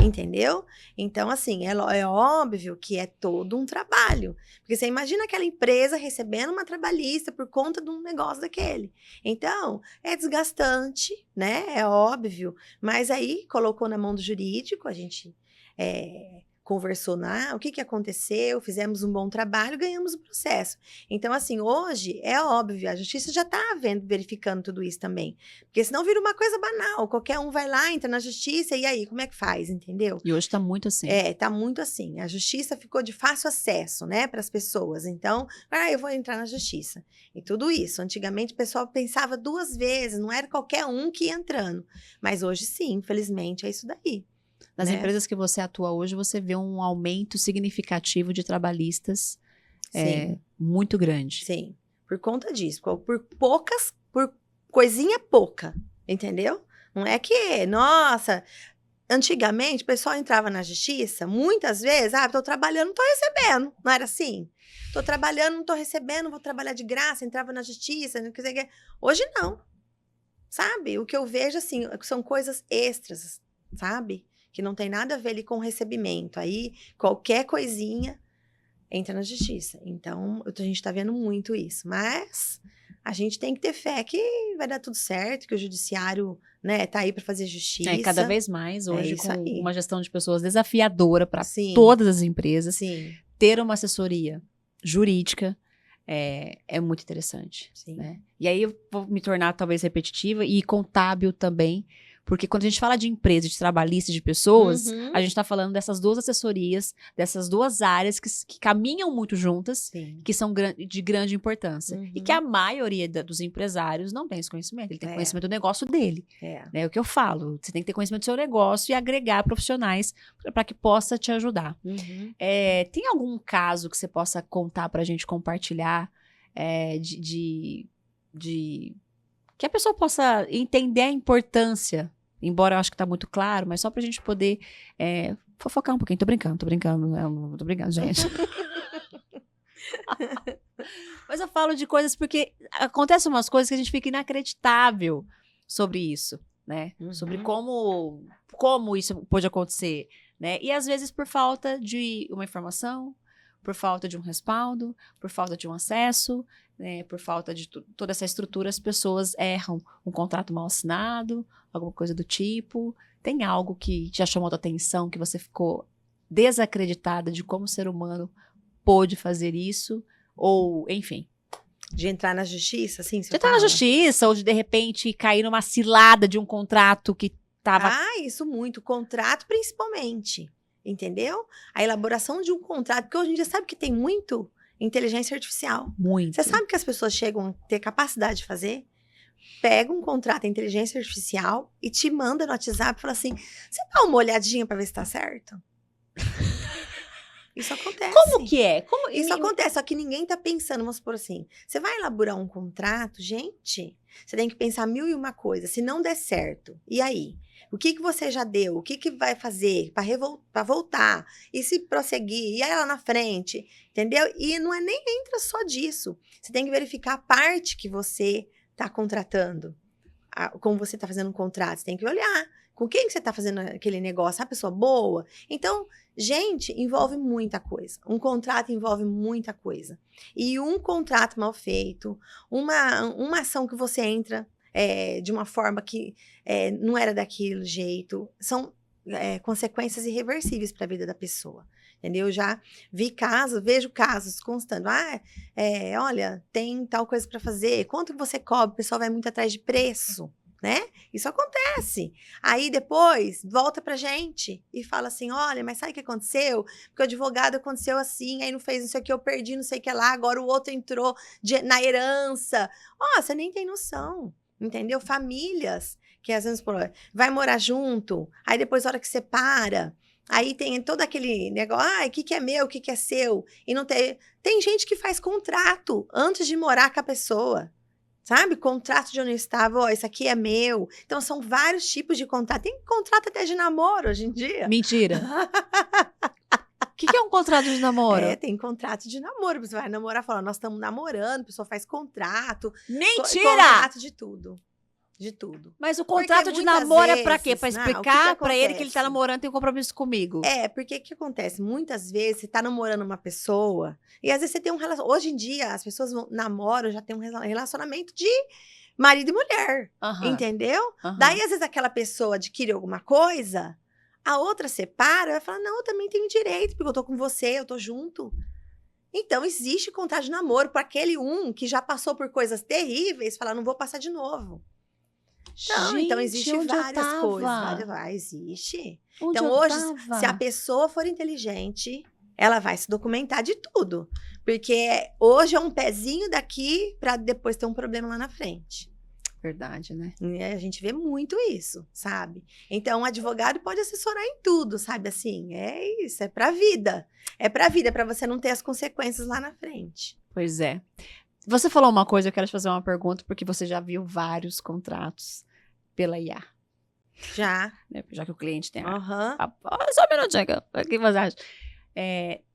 Entendeu? Então, assim, é óbvio que é todo um trabalho. Porque você imagina aquela empresa recebendo uma trabalhista por conta de um negócio daquele. Então, é desgastante, né? É óbvio. Mas aí, colocou na mão do jurídico, a gente conversou o que aconteceu, fizemos um bom trabalho, ganhamos o processo. Então, assim, hoje, é óbvio, a justiça já está verificando tudo isso também. Porque senão vira uma coisa banal, qualquer um vai lá, entra na justiça, e aí, como é que faz, entendeu? E hoje está muito assim. Tá muito assim. A justiça ficou de fácil acesso, né, para as pessoas. Então, eu vou entrar na justiça. E tudo isso. Antigamente, o pessoal pensava 2 vezes, não era qualquer um que ia entrando. Mas hoje, sim, infelizmente, é isso daí. Nas né? empresas que você atua hoje, você vê um aumento significativo de trabalhistas muito grande. Sim, por conta disso. Por coisinha pouca, entendeu? Não é que, nossa, antigamente o pessoal entrava na justiça, muitas vezes, tô trabalhando, não tô recebendo. Não era assim? Tô trabalhando, não tô recebendo, vou trabalhar de graça, entrava na justiça, não sei o que. Hoje não, sabe? O que eu vejo, assim, são coisas extras, sabe? Que não tem nada a ver ali com o recebimento. Aí, qualquer coisinha entra na justiça. Então, a gente tá vendo muito isso. Mas a gente tem que ter fé que vai dar tudo certo, que o judiciário, né, tá aí para fazer justiça. Cada vez mais hoje, com aí. uma gestão de pessoas desafiadora para Sim. todas as empresas. Sim. Ter uma assessoria jurídica é muito interessante. Sim. Né? E aí eu vou me tornar talvez repetitiva e contábil também, porque quando a gente fala de empresa, de trabalhista, de pessoas, a gente está falando dessas 2 assessorias, dessas 2 áreas que caminham muito juntas, Sim. que são de grande importância. E que a maioria dos empresários não tem esse conhecimento. Ele tem conhecimento do negócio dele. É o que eu falo. Você tem que ter conhecimento do seu negócio e agregar profissionais para que possa te ajudar. Tem algum caso que você possa contar para a gente compartilhar que a pessoa possa entender a importância, embora eu acho que está muito claro, mas só para a gente poder fofocar um pouquinho. Tô brincando, gente. Mas eu falo de coisas porque acontecem umas coisas que a gente fica inacreditável sobre isso, né? Sobre como isso pode acontecer, né? E às vezes por falta de uma informação, por falta de um respaldo, por falta de um acesso, né, por falta de toda essa estrutura, as pessoas erram. Um contrato mal assinado, alguma coisa do tipo. Tem algo que já chamou a tua atenção, que você ficou desacreditada de como o ser humano pôde fazer isso? Ou, enfim. De entrar na justiça, assim? De entrar na justiça, ou de repente cair numa cilada de um contrato que estava... isso muito. Contrato, principalmente. Entendeu? A elaboração de um contrato, porque hoje em dia sabe que tem muito inteligência artificial. Muito. Você sabe que as pessoas chegam a ter capacidade de fazer? Pega um contrato em inteligência artificial e te manda no WhatsApp e fala assim, você dá uma olhadinha pra ver se tá certo? Isso acontece. Como que é? Isso acontece, só que ninguém tá pensando, vamos supor assim, você vai elaborar um contrato, gente, você tem que pensar 1001 coisas, se não der certo, e aí? O que você já deu? O que vai fazer para voltar? E se prosseguir? E aí lá na frente? Entendeu? E não nem entra só disso. Você tem que verificar a parte que você está contratando. Como você está fazendo um contrato. Você tem que olhar. Com quem que você está fazendo aquele negócio? A pessoa boa? Então, gente, envolve muita coisa. Um contrato envolve muita coisa. E um contrato mal feito, uma ação que você entra de uma forma que não era daquele jeito, são consequências irreversíveis para a vida da pessoa. Entendeu? Eu já vejo casos constantes. Olha, tem tal coisa para fazer. Quanto que você cobra? O pessoal vai muito atrás de preço. Né? Isso acontece. Aí depois volta pra gente e fala assim, olha, mas sabe o que aconteceu? Porque o advogado aconteceu assim, aí não fez isso aqui, eu perdi não sei o que lá, agora o outro entrou na herança. Você nem tem noção, entendeu? Famílias que às vezes vai morar junto, aí depois a hora que separa, Aí tem todo aquele negócio, o que é meu, o que é seu? E não tem... Tem gente que faz contrato antes de morar com a pessoa, sabe? Contrato de união estável, ó, isso aqui é meu. Então, são vários tipos de contrato. Tem contrato até de namoro hoje em dia. Mentira. O que é um contrato de namoro? Tem contrato de namoro. Você vai namorar, fala, nós estamos namorando, a pessoa faz contrato. Mentira! Contrato de tudo. De tudo. Mas o contrato de namoro é pra quê? Pra vezes, explicar pra ele que ele acontece? tá namorando e tem um compromisso comigo. Porque o que acontece? Muitas vezes você tá namorando uma pessoa e às vezes você tem um relacionamento. Hoje em dia, as pessoas namoram, já tem um relacionamento de marido e mulher. Entendeu? Daí, às vezes, aquela pessoa adquire alguma coisa, a outra separa, vai falar: não, eu também tenho direito, porque eu tô com você, eu tô junto. Então, existe contrato de namoro para aquele que já passou por coisas terríveis, falar: não vou passar de novo. Então existe várias coisas. Existe. Então, hoje, se a pessoa for inteligente, ela vai se documentar de tudo. Porque hoje é um pezinho daqui para depois ter um problema lá na frente. Verdade, né? E a gente vê muito isso, sabe? Então, um advogado pode assessorar em tudo, sabe? Assim, é isso, é pra vida. É pra vida, para você não ter as consequências lá na frente. Pois é. Você falou uma coisa, eu quero te fazer uma pergunta, porque você já viu vários contratos pela IA. Já. Já que o cliente tem Aham. Só um minutinho, o que você acha?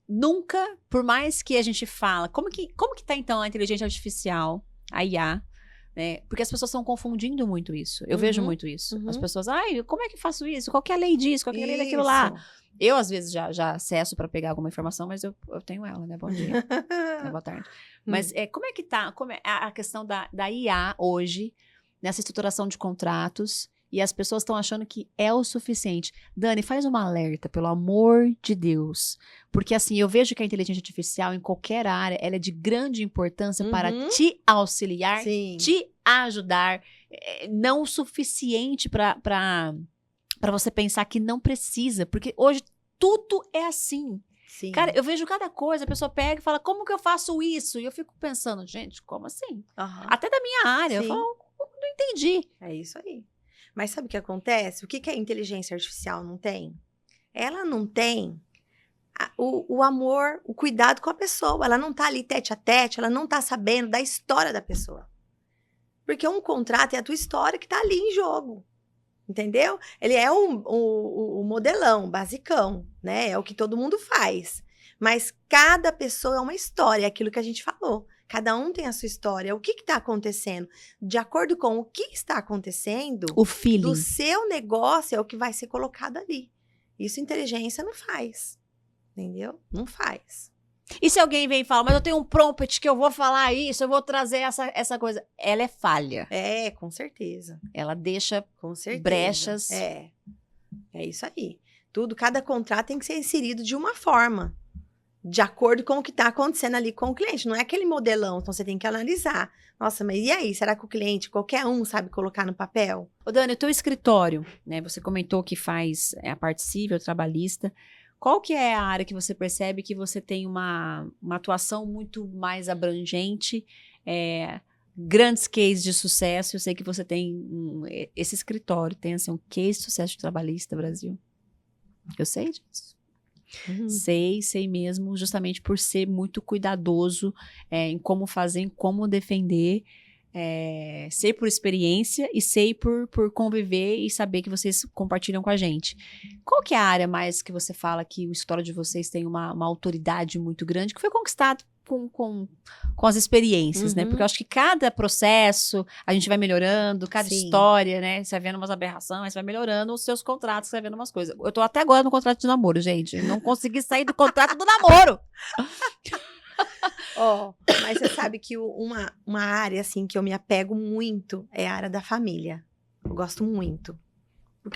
Nunca, por mais que a gente fala, como que tá então a inteligência artificial, a IA, né? Porque as pessoas estão confundindo muito isso. Eu vejo muito isso. As pessoas, como é que eu faço isso? Qual que é a lei disso? Qual que é a lei daquilo lá? Eu, às vezes, já acesso para pegar alguma informação, mas eu tenho ela, né? Bom dia. Boa tarde. Mas como é que tá? Como é a questão da IA hoje, nessa estruturação de contratos, e as pessoas estão achando que é o suficiente. Dani, faz uma alerta, pelo amor de Deus. Porque, assim, eu vejo que a inteligência artificial, em qualquer área, ela é de grande importância para te auxiliar, te ajudar. Não o suficiente para você pensar que não precisa. Porque hoje tudo é assim. Sim. Cara, eu vejo cada coisa, a pessoa pega e fala, como que eu faço isso? E eu fico pensando, gente, como assim? Até da minha área. Eu falo, não entendi. É isso aí. Mas sabe o que acontece? O que a inteligência artificial não tem? Ela não tem o amor, o cuidado com a pessoa. Ela não tá ali tete a tete, ela não tá sabendo da história da pessoa. Porque um contrato é a tua história que tá ali em jogo. Entendeu? Ele é um modelão, basicão, né? É o que todo mundo faz. Mas cada pessoa é uma história, é aquilo que a gente falou. Cada um tem a sua história. O que está acontecendo? De acordo com o que está acontecendo, o feeling do seu negócio é o que vai ser colocado ali. Isso inteligência não faz. Entendeu? Não faz. E se alguém vem e fala, mas eu tenho um prompt que eu vou falar isso, eu vou trazer essa coisa. Ela é falha. Com certeza. Ela deixa com certeza. Brechas. É isso aí. Cada contrato tem que ser inserido de uma forma. De acordo com o que está acontecendo ali com o cliente. Não é aquele modelão, então você tem que analisar. Nossa, mas e aí? Será que o cliente, qualquer um, sabe colocar no papel? Ô, Dani, o teu escritório, né? Você comentou que faz a parte civil, trabalhista. Qual que é a área que você percebe que você tem uma atuação muito mais abrangente, grandes cases de sucesso? Eu sei que você tem esse escritório, tem assim, um case de sucesso de trabalhista no Brasil. Eu sei disso. Sei mesmo, justamente por ser muito cuidadoso em como fazer, em como defender. Sei por experiência e sei por conviver e saber que vocês compartilham com a gente. Qual que é a área mais que você fala que o histórico de vocês tem uma autoridade muito grande, que foi conquistado com as experiências, né? Porque eu acho que cada processo a gente vai melhorando, cada história, né? Você vai vendo umas aberrações, você vai melhorando os seus contratos, você vai vendo umas coisas. Eu tô até agora no contrato de namoro, gente. Não consegui sair do contrato do namoro. Mas você sabe que uma área, assim, que eu me apego muito é a área da família. Eu gosto muito.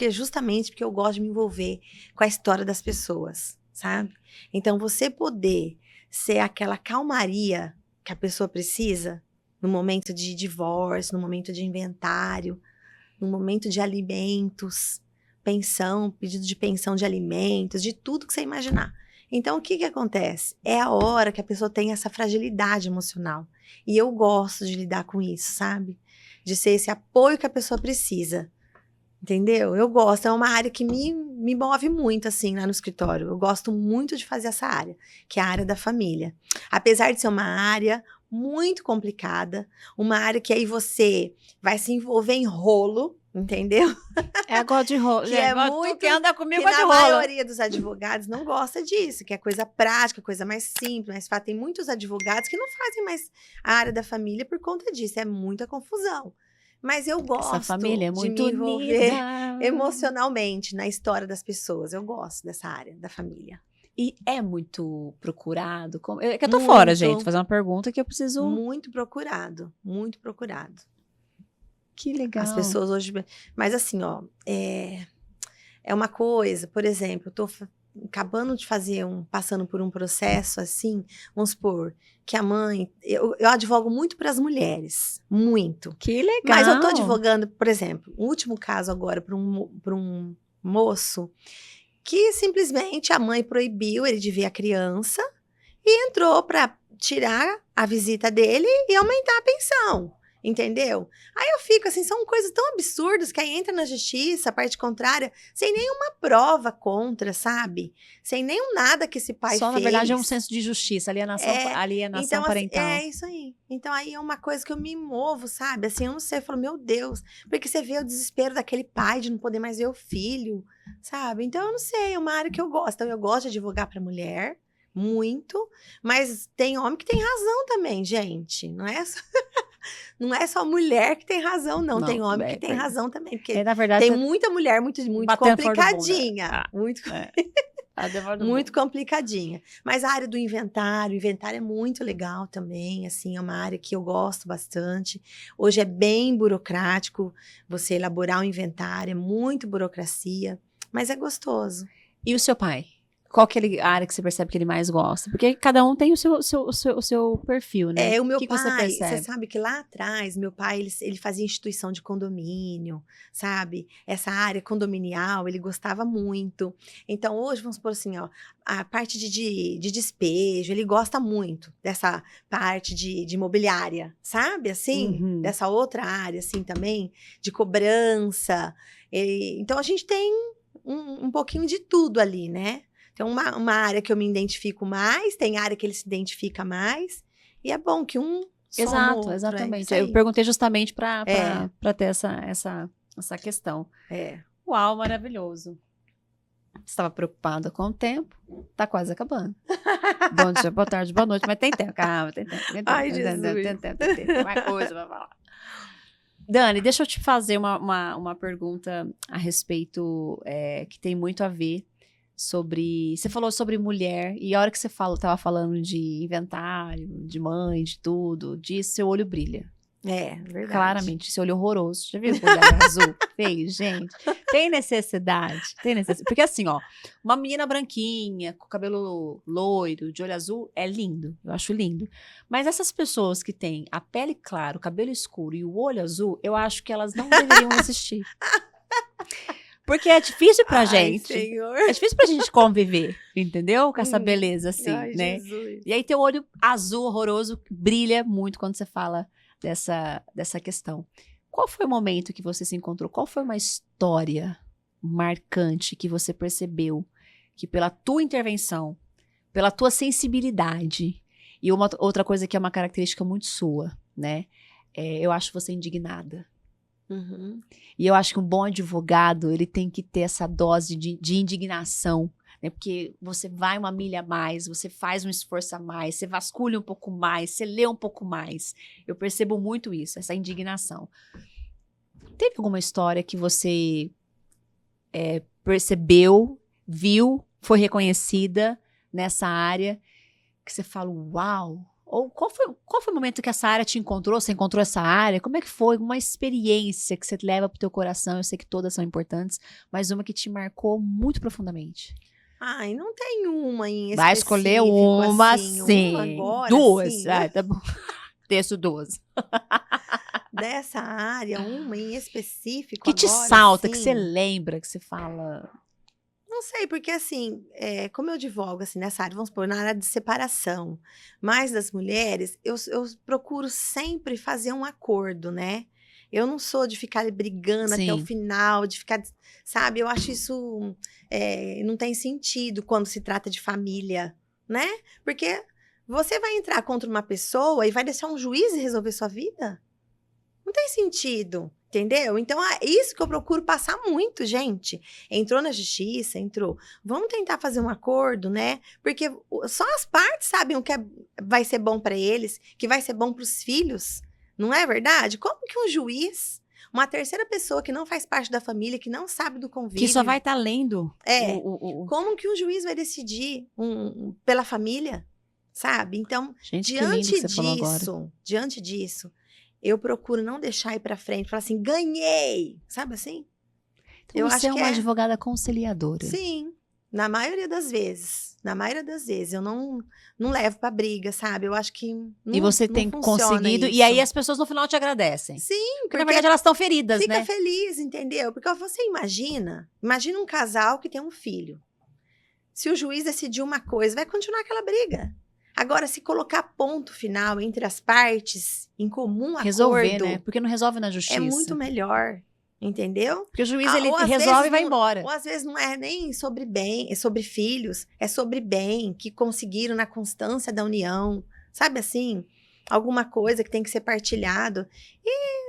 Justamente porque eu gosto de me envolver com a história das pessoas, sabe? Então, você poder ser aquela calmaria que a pessoa precisa no momento de divórcio, no momento de inventário, no momento de alimentos, pensão, pedido de pensão de alimentos, de tudo que você imaginar. Então, o que acontece? É a hora que a pessoa tem essa fragilidade emocional. E eu gosto de lidar com isso, sabe? De ser esse apoio que a pessoa precisa. Entendeu? Eu gosto, é uma área que me move muito, assim, lá no escritório. Eu gosto muito de fazer essa área, que é a área da família. Apesar de ser uma área muito complicada, uma área que aí você vai se envolver em rolo, entendeu? É agora de rolo. Que é muito, que anda comigo que é de na rolo. maioria dos advogados não gosta disso, que é coisa prática, coisa mais simples, mas tem muitos advogados que não fazem mais a área da família por conta disso, é muita confusão. Mas eu Essa gosto família é de muito me envolver unida. emocionalmente na história das pessoas, eu gosto dessa área da família. E é muito procurado? É que eu tô Muito. fora, gente, fazer uma pergunta que eu preciso... Muito procurado, muito procurado. Que legal. As pessoas hoje... Mas assim, ó, é uma coisa, por exemplo, eu tô acabando de fazer passando por um processo assim, vamos supor, que a mãe, eu advogo muito para as mulheres, muito. Que legal. Mas eu tô advogando, por exemplo, o último caso agora para um moço que simplesmente a mãe proibiu ele de ver a criança e entrou para tirar a visita dele e aumentar a pensão. Entendeu? Aí eu fico assim, são coisas tão absurdas que aí entra na justiça, a parte contrária, sem nenhuma prova contra, sabe? Sem nenhum nada que esse pai fez. Só, na verdade, é um senso de justiça, alienação então, parental. Assim, é isso aí. Então, aí é uma coisa que eu me movo, sabe? Assim, eu não sei, eu falo, meu Deus, porque você vê o desespero daquele pai de não poder mais ver o filho, sabe? Então, eu não sei, é uma área que eu gosto. Então, eu gosto de advogar para mulher, muito, mas tem homem que tem razão também, gente, não é só... Não é só mulher que tem razão, não. Tem homem que tem razão também. Porque na verdade, tem muita mulher muito complicadinha. Muito complicadinha. Mas a área do inventário é muito legal também. Assim, é uma área que eu gosto bastante. Hoje é bem burocrático você elaborar um inventário, é muito burocracia, mas é gostoso. E o seu pai? Qual que é a área que você percebe que ele mais gosta? Porque cada um tem o seu perfil, né? O meu que pai, você percebe? você sabe que lá atrás, meu pai, ele fazia instituição de condomínio, sabe? Essa área condominial, ele gostava muito. Então, hoje, vamos supor assim, ó, a parte de despejo, ele gosta muito dessa parte de imobiliária, sabe? Assim, dessa outra área, assim, também, de cobrança. Então, a gente tem um pouquinho de tudo ali, né? Tem uma área que eu me identifico mais, tem área que ele se identifica mais, e é bom que um soma o outro. Exatamente. Eu perguntei justamente para ter essa questão. Uau, maravilhoso. Você estava preocupada com o tempo, tá quase acabando. Bom dia, boa tarde, boa noite, mas tem tempo, calma, tem tempo. Ai, Jesus. Tem mais coisa pra falar. Dani, deixa eu te fazer uma pergunta a respeito, que tem muito a ver sobre... Você falou sobre mulher, e a hora que você tava falando de inventário, de mãe, de tudo, disso, seu olho brilha. Verdade. Claramente, seu olho horroroso. Já viu o olho azul? Feio, gente. Tem necessidade. Porque assim, ó, uma menina branquinha, com cabelo loiro, de olho azul, é lindo. Eu acho lindo. Mas essas pessoas que têm a pele clara, o cabelo escuro e o olho azul, eu acho que elas não deveriam existir. Porque é difícil pra gente. Senhor. É difícil pra gente conviver, entendeu? Com essa beleza assim, Ai, né? Jesus. E aí teu olho azul horroroso brilha muito quando você fala dessa questão. Qual foi o momento que você se encontrou? Qual foi uma história marcante que você percebeu que pela tua intervenção, pela tua sensibilidade, e uma outra coisa que é uma característica muito sua, né? Eu acho você indignada. Uhum. E eu acho que um bom advogado, ele tem que ter essa dose de indignação, né? Porque você vai uma milha a mais, você faz um esforço a mais, você vasculha um pouco mais, você lê um pouco mais. Eu percebo muito isso, essa indignação. Teve alguma história que você percebeu, viu, foi reconhecida nessa área, que você fala, uau! Ou qual foi o momento que essa área te encontrou? Você encontrou essa área? Como é que foi? Uma experiência que você leva pro teu coração? Eu sei que todas são importantes, mas uma que te marcou muito profundamente. Ai, não tem uma em específico. Vai escolher uma, assim, sim. Uma agora, duas. Assim, Tá bom. Texto duas. Dessa área, uma em específico. Que te agora, salta, assim, que você lembra, que você fala... Não sei, porque assim, como eu advogo assim, nessa área, vamos supor, na área de separação, mais das mulheres, eu procuro sempre fazer um acordo, né? Eu não sou de ficar brigando até o Sim. final, de ficar, sabe? Eu acho isso não tem sentido quando se trata de família, né? Porque você vai entrar contra uma pessoa e vai deixar um juiz resolver sua vida? Não tem sentido, entendeu? Então, é isso que eu procuro passar muito, gente. Entrou na justiça, entrou. Vamos tentar fazer um acordo, né? Porque só as partes sabem o que vai ser bom para eles, que vai ser bom para os filhos. Não é verdade? Como que um juiz, uma terceira pessoa que não faz parte da família, que não sabe do convívio... Que só vai estar lendo. Como que um juiz vai decidir pela família, sabe? Então, Gente, que lindo que você falou agora. diante disso, eu procuro não deixar ir pra frente, falar assim, ganhei, sabe assim? Então, eu você acho é uma advogada conciliadora. Sim, na maioria das vezes. Na maioria das vezes, eu não levo pra briga, sabe? Eu acho que não, e você não tem funciona conseguido, isso. e aí as pessoas no final te agradecem. Sim, porque na verdade elas estão feridas, fica né? feliz, entendeu? Porque você imagina um casal que tem um filho. Se o juiz decidir uma coisa, vai continuar aquela briga. Agora, se colocar ponto final entre as partes, em comum Resolver, acordo, né? Porque não resolve na justiça. é muito melhor, entendeu? Porque o juiz, ele ou às resolve vezes e vai não- embora. Ou às vezes não é nem sobre bem, é sobre filhos, é sobre bem que conseguiram na constância da união, sabe assim? Alguma coisa que tem que ser partilhado. E,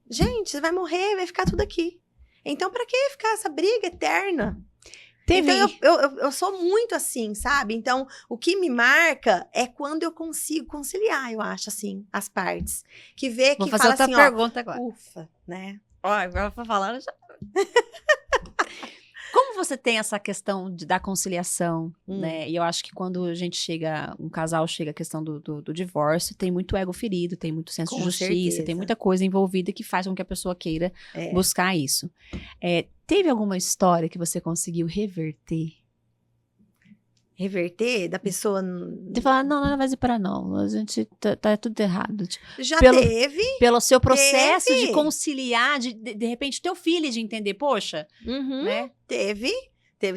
gente, você vai morrer, vai ficar tudo aqui. Então, pra que ficar essa briga eterna? Teve... Então, eu sou muito assim, sabe? Então, o que me marca é quando eu consigo conciliar, eu acho, assim, as partes. Que vê Vou que fazer fala outra assim, pergunta agora. ufa, né? Ó, agora pra falar já... Como você tem essa questão da conciliação, né? E eu acho que quando a gente chega, um casal chega à questão do divórcio, tem muito ego ferido, tem muito senso Com de justiça, certeza. tem muita coisa envolvida que faz com que a pessoa queira É. buscar isso. Teve alguma história que você conseguiu reverter? Reverter da pessoa... De falar, não vai separar não, a gente tá tudo errado. Tipo, Já teve. pelo seu processo de conciliar, de repente, teu filho de entender, poxa, né? Teve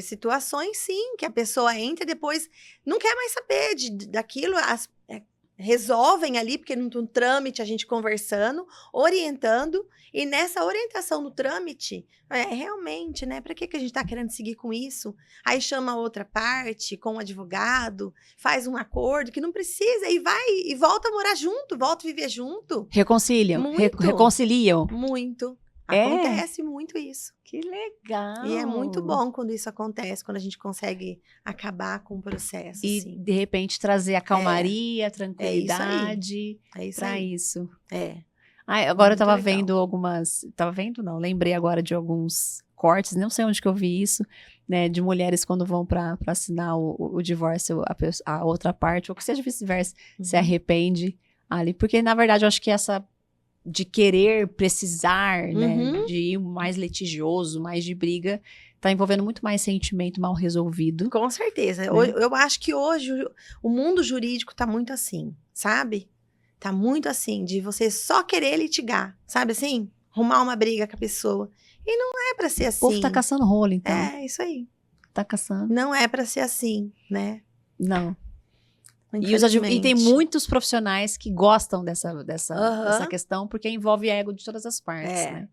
situações, sim, que a pessoa entra e depois não quer mais saber daquilo, resolvem ali, porque num trâmite a gente conversando, orientando, e nessa orientação do trâmite, realmente, né, pra que a gente tá querendo seguir com isso? Aí chama outra parte, com um advogado, faz um acordo que não precisa, e vai, e volta a morar junto, volta a viver junto. Reconciliam? Muito. Reconciliam? Muito. É? Acontece muito isso. Que legal! E é muito bom quando isso acontece, quando a gente consegue acabar com o processo. E, assim. de repente, trazer a calmaria, a tranquilidade pra isso. É. Agora eu tava legal. vendo algumas... Tava vendo, não. Lembrei agora de alguns cortes, não sei onde que eu vi isso, né? De mulheres quando vão pra assinar o divórcio, a outra parte, ou que seja vice-versa, se arrepende ali. Porque, na verdade, eu acho que essa... de querer, precisar, né, de ir mais litigioso, mais de briga, tá envolvendo muito mais sentimento mal resolvido. Com certeza. Né? Eu acho que hoje o mundo jurídico tá muito assim, sabe? Tá muito assim, de você só querer litigar, sabe assim? Arrumar uma briga com a pessoa. E não é pra ser assim. O povo tá caçando rolo, então. É, isso aí. Tá caçando. Não é pra ser assim, né? Não. E tem muitos profissionais que gostam dessa questão, porque envolve ego de todas as partes, né?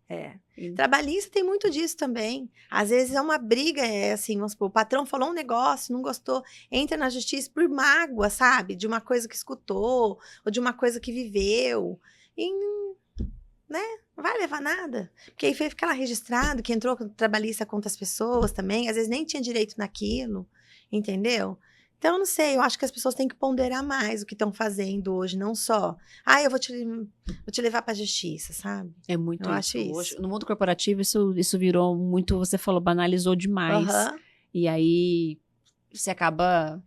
Trabalhista tem muito disso também. Às vezes é uma briga, assim, vamos supor, o patrão falou um negócio, não gostou, entra na justiça por mágoa, sabe? De uma coisa que escutou, ou de uma coisa que viveu. E, né? Não vai levar nada. Porque aí fica lá registrado que entrou trabalhista contra as pessoas também, às vezes nem tinha direito naquilo, entendeu? Então, não sei, eu acho que as pessoas têm que ponderar mais o que estão fazendo hoje, não só, eu vou te levar para a justiça, sabe? É muito eu isso. Acho isso. Hoje, no mundo corporativo, isso virou muito, você falou, banalizou demais. E aí, você acaba...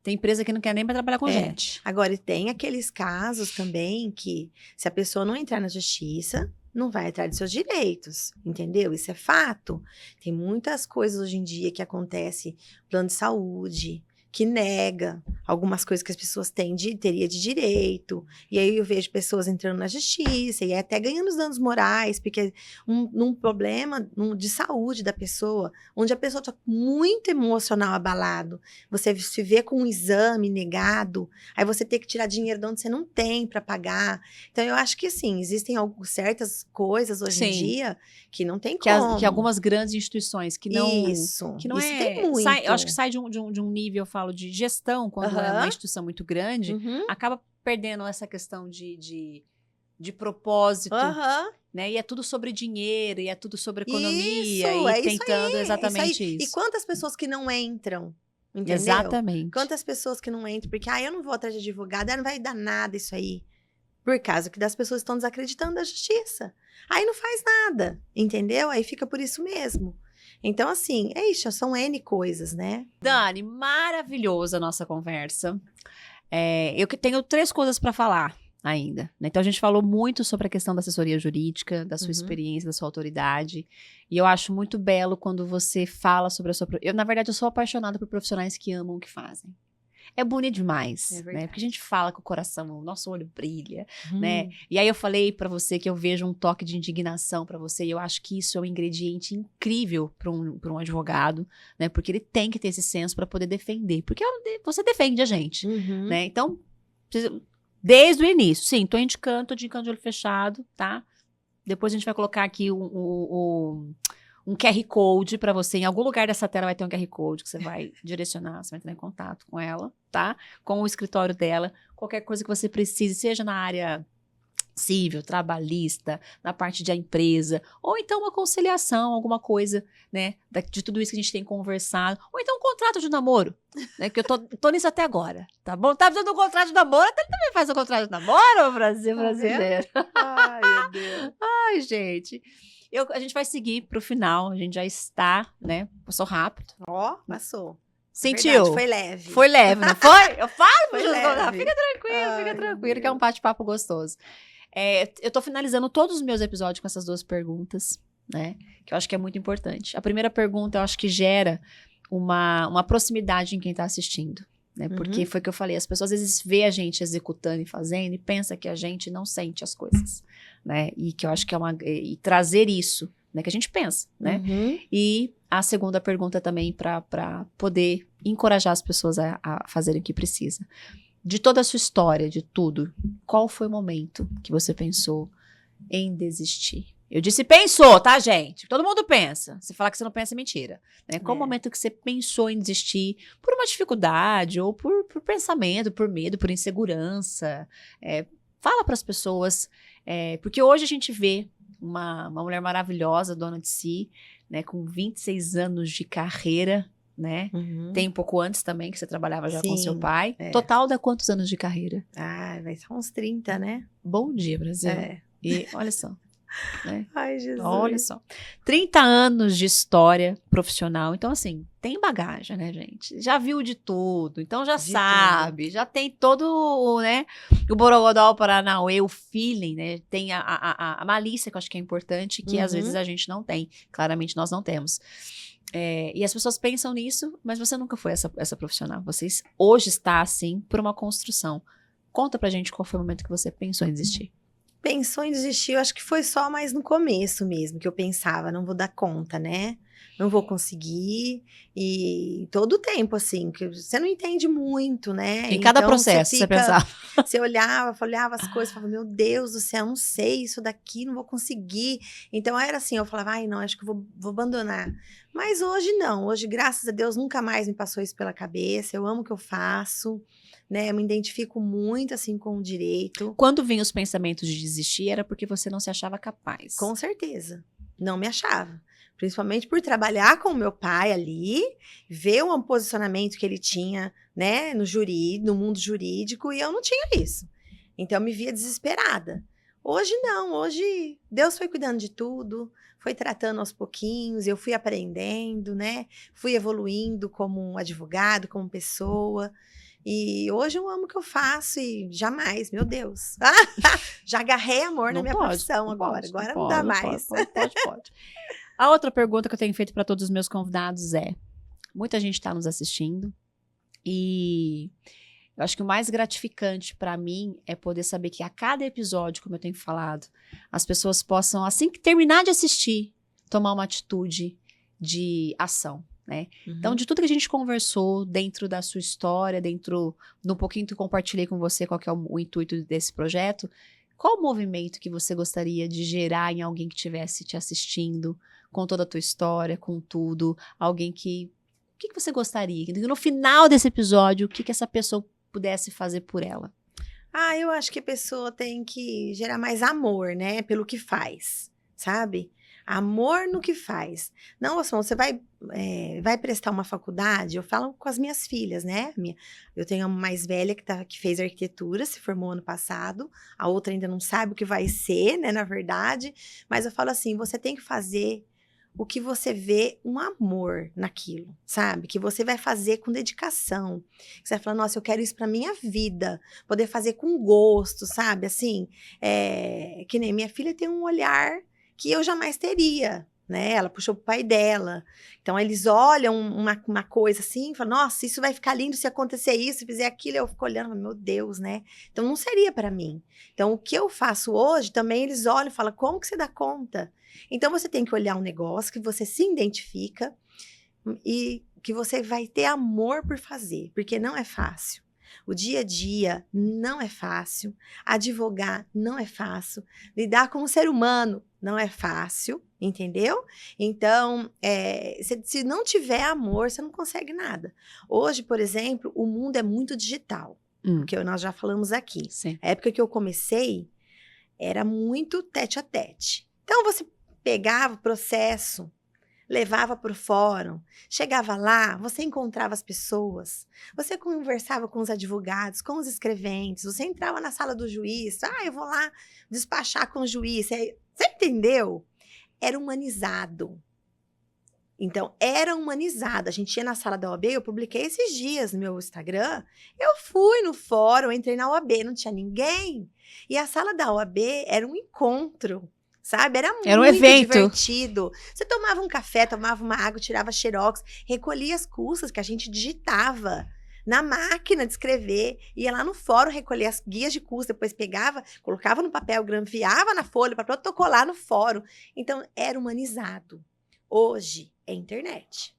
Tem empresa que não quer nem mais trabalhar com gente. Agora, tem aqueles casos também que, se a pessoa não entrar na justiça, não vai atrás de seus direitos, entendeu? Isso é fato. Tem muitas coisas hoje em dia que acontecem, plano de saúde, que nega algumas coisas que as pessoas teria de direito. E aí eu vejo pessoas entrando na justiça e até ganhando os danos morais, porque num problema de saúde da pessoa, onde a pessoa está muito emocional abalado, você se vê com um exame negado, aí você tem que tirar dinheiro de onde você não tem para pagar. Então eu acho que assim, existem certas coisas hoje em dia que não tem como. Que algumas grandes instituições que não... Isso é, tem muito. Eu acho que sai de um nível, eu falo, de gestão, quando é uma instituição muito grande, acaba perdendo essa questão de propósito, né? E é tudo sobre dinheiro, e é tudo sobre economia, e tentando exatamente isso. E quantas pessoas que não entram, entendeu? Exatamente. Quantas pessoas que não entram, porque, eu não vou atrás de advogado, não vai dar nada isso aí. Por causa que das pessoas estão desacreditando da justiça. Aí não faz nada, entendeu? Aí fica por isso mesmo. Então, assim, é isso, são N coisas, né? Dani, maravilhosa a nossa conversa. Eu tenho 3 coisas para falar ainda, né? Então, a gente falou muito sobre a questão da assessoria jurídica, da sua experiência, da sua autoridade. E eu acho muito belo quando você fala sobre a sua... na verdade, eu sou apaixonada por profissionais que amam o que fazem. É bonito demais, né? Porque a gente fala com o coração, o nosso olho brilha, né? E aí eu falei pra você que eu vejo um toque de indignação pra você, e eu acho que isso é um ingrediente incrível pra um advogado, né? Porque ele tem que ter esse senso pra poder defender, porque você defende a gente, né? Então, desde o início, sim, tô indicando de olho fechado, tá? Depois a gente vai colocar aqui um QR Code para você. Em algum lugar dessa tela vai ter um QR Code que você vai direcionar, você vai entrar em contato com ela, tá? Com o escritório dela. Qualquer coisa que você precise, seja na área civil, trabalhista, na parte da empresa, ou então uma conciliação, alguma coisa, né? De tudo isso que a gente tem conversado. Ou então um contrato de namoro, né? Que eu tô nisso até agora, tá bom? Tá precisando de um contrato de namoro? Até ele também faz um contrato de namoro, Brasil brasileiro. Ai, meu Deus. Ai, gente... a gente vai seguir pro final, a gente já está, né? Passou rápido. Passou. Sentiu? Verdade, foi leve. Foi leve, não foi? Eu falo, foi leve. Fica tranquilo, que é um bate-papo gostoso. Eu tô finalizando todos os meus episódios com essas 2 perguntas, né? Que eu acho que é muito importante. A primeira pergunta, eu acho que gera uma proximidade em quem tá assistindo. Né? Porque foi o que eu falei, as pessoas às vezes vê a gente executando e fazendo e pensa que a gente não sente as coisas, né? E que eu acho que e trazer isso, né? Que a gente pensa, né? E a segunda pergunta também para poder encorajar as pessoas a fazerem o que precisa. De toda a sua história, de tudo, qual foi o momento que você pensou em desistir? Eu disse pensou, tá, gente? Todo mundo pensa. Se falar que você não pensa, é mentira. Né? Qual o momento que você pensou em desistir por uma dificuldade, ou por pensamento, por medo, por insegurança? Fala para as pessoas. Porque hoje a gente vê uma mulher maravilhosa, dona de si, né, com 26 anos de carreira, né? Tem um pouco antes também, que você trabalhava já com seu pai. Total dá quantos anos de carreira? Vai ser uns 30, né? Bom dia, Brasil. E olha só. Né? Ai, Jesus. Olha só. 30 anos de história profissional. Então, assim, tem bagagem, né, gente? Já viu de tudo. Então, já sabe. Já tem todo, né? O Borogodó, o Paranauê, o feeling, né? Tem a malícia, que eu acho que é importante, que às vezes a gente não tem. Claramente, nós não temos. E as pessoas pensam nisso, mas você nunca foi essa profissional. Você hoje está, assim, por uma construção. Conta pra gente qual foi o momento que você pensou em desistir. Pensou em desistir, eu acho que foi só mais no começo mesmo, que eu pensava, não vou dar conta, né? Não vou conseguir. E todo o tempo, assim, que você não entende muito, né? Em cada processo, você pensava. Você olhava as coisas, falava, meu Deus do céu, não sei isso daqui, não vou conseguir. Então, era assim, eu falava, não, acho que vou abandonar. Mas hoje não, hoje, graças a Deus, nunca mais me passou isso pela cabeça, eu amo o que eu faço. Né, eu me identifico muito assim com o direito. Quando vinham os pensamentos de desistir, era porque você não se achava capaz. Com certeza, não me achava. Principalmente por trabalhar com o meu pai ali, ver um posicionamento que ele tinha, né, no mundo jurídico, e eu não tinha isso. Então eu me via desesperada. Hoje não, hoje Deus foi cuidando de tudo, foi tratando aos pouquinhos, eu fui aprendendo, né, fui evoluindo como advogado, como pessoa. E hoje eu amo o que eu faço e jamais, meu Deus. Já agarrei amor na minha profissão agora. Agora não dá mais. Pode. A outra pergunta que eu tenho feito para todos os meus convidados muita gente está nos assistindo, E eu acho que o mais gratificante para mim é poder saber que a cada episódio, como eu tenho falado, as pessoas possam, assim que terminar de assistir, tomar uma atitude de ação, né? Então, de tudo que a gente conversou dentro da sua história, dentro do pouquinho que eu compartilhei com você, qual que é o intuito desse projeto, qual o movimento que você gostaria de gerar em alguém que estivesse te assistindo, com toda a tua história, com tudo, alguém que... O que você gostaria? No final desse episódio, o que essa pessoa pudesse fazer por ela? Eu acho que a pessoa tem que gerar mais amor, né? Pelo que faz, sabe? Amor no que faz. Não, você vai prestar uma faculdade, eu falo com as minhas filhas, né? Eu tenho a mais velha que fez arquitetura, se formou ano passado, a outra ainda não sabe o que vai ser, né, na verdade, mas eu falo assim, você tem que fazer o que você vê um amor naquilo, sabe? Que você vai fazer com dedicação. Que você vai falar, nossa, eu quero isso pra minha vida. Poder fazer com gosto, sabe? Assim, que nem minha filha tem um olhar que eu jamais teria, né? Ela puxou pro pai dela. Então, eles olham uma coisa assim e falam, nossa, isso vai ficar lindo se acontecer isso, se fizer aquilo. Eu fico olhando, meu Deus, né? Então, não seria para mim. Então, o que eu faço hoje, também eles olham e falam, como que você dá conta? Então, você tem que olhar um negócio que você se identifica e que você vai ter amor por fazer, porque não é fácil. O dia a dia não é fácil, advogar não é fácil, lidar com o ser humano não é fácil, entendeu? Então, se não tiver amor, você não consegue nada. Hoje, por exemplo, o mundo é muito digital, que nós já falamos aqui. Sim. A época que eu comecei, era muito tete a tete. Então, você pegava o processo, levava para o fórum, chegava lá, você encontrava as pessoas, você conversava com os advogados, com os escreventes, você entrava na sala do juiz, eu vou lá despachar com o juiz, você entendeu? Era humanizado. Então, era humanizado. A gente ia na sala da OAB, eu publiquei esses dias no meu Instagram, eu fui no fórum, entrei na OAB, não tinha ninguém, e a sala da OAB era um encontro, sabe? Era um evento divertido. Você tomava um café, tomava uma água, tirava xerox, recolhia as custas que a gente digitava na máquina de escrever, ia lá no fórum recolher as guias de custo, depois pegava, colocava no papel, grampeava na folha para protocolar no fórum. Então, era humanizado. Hoje é internet.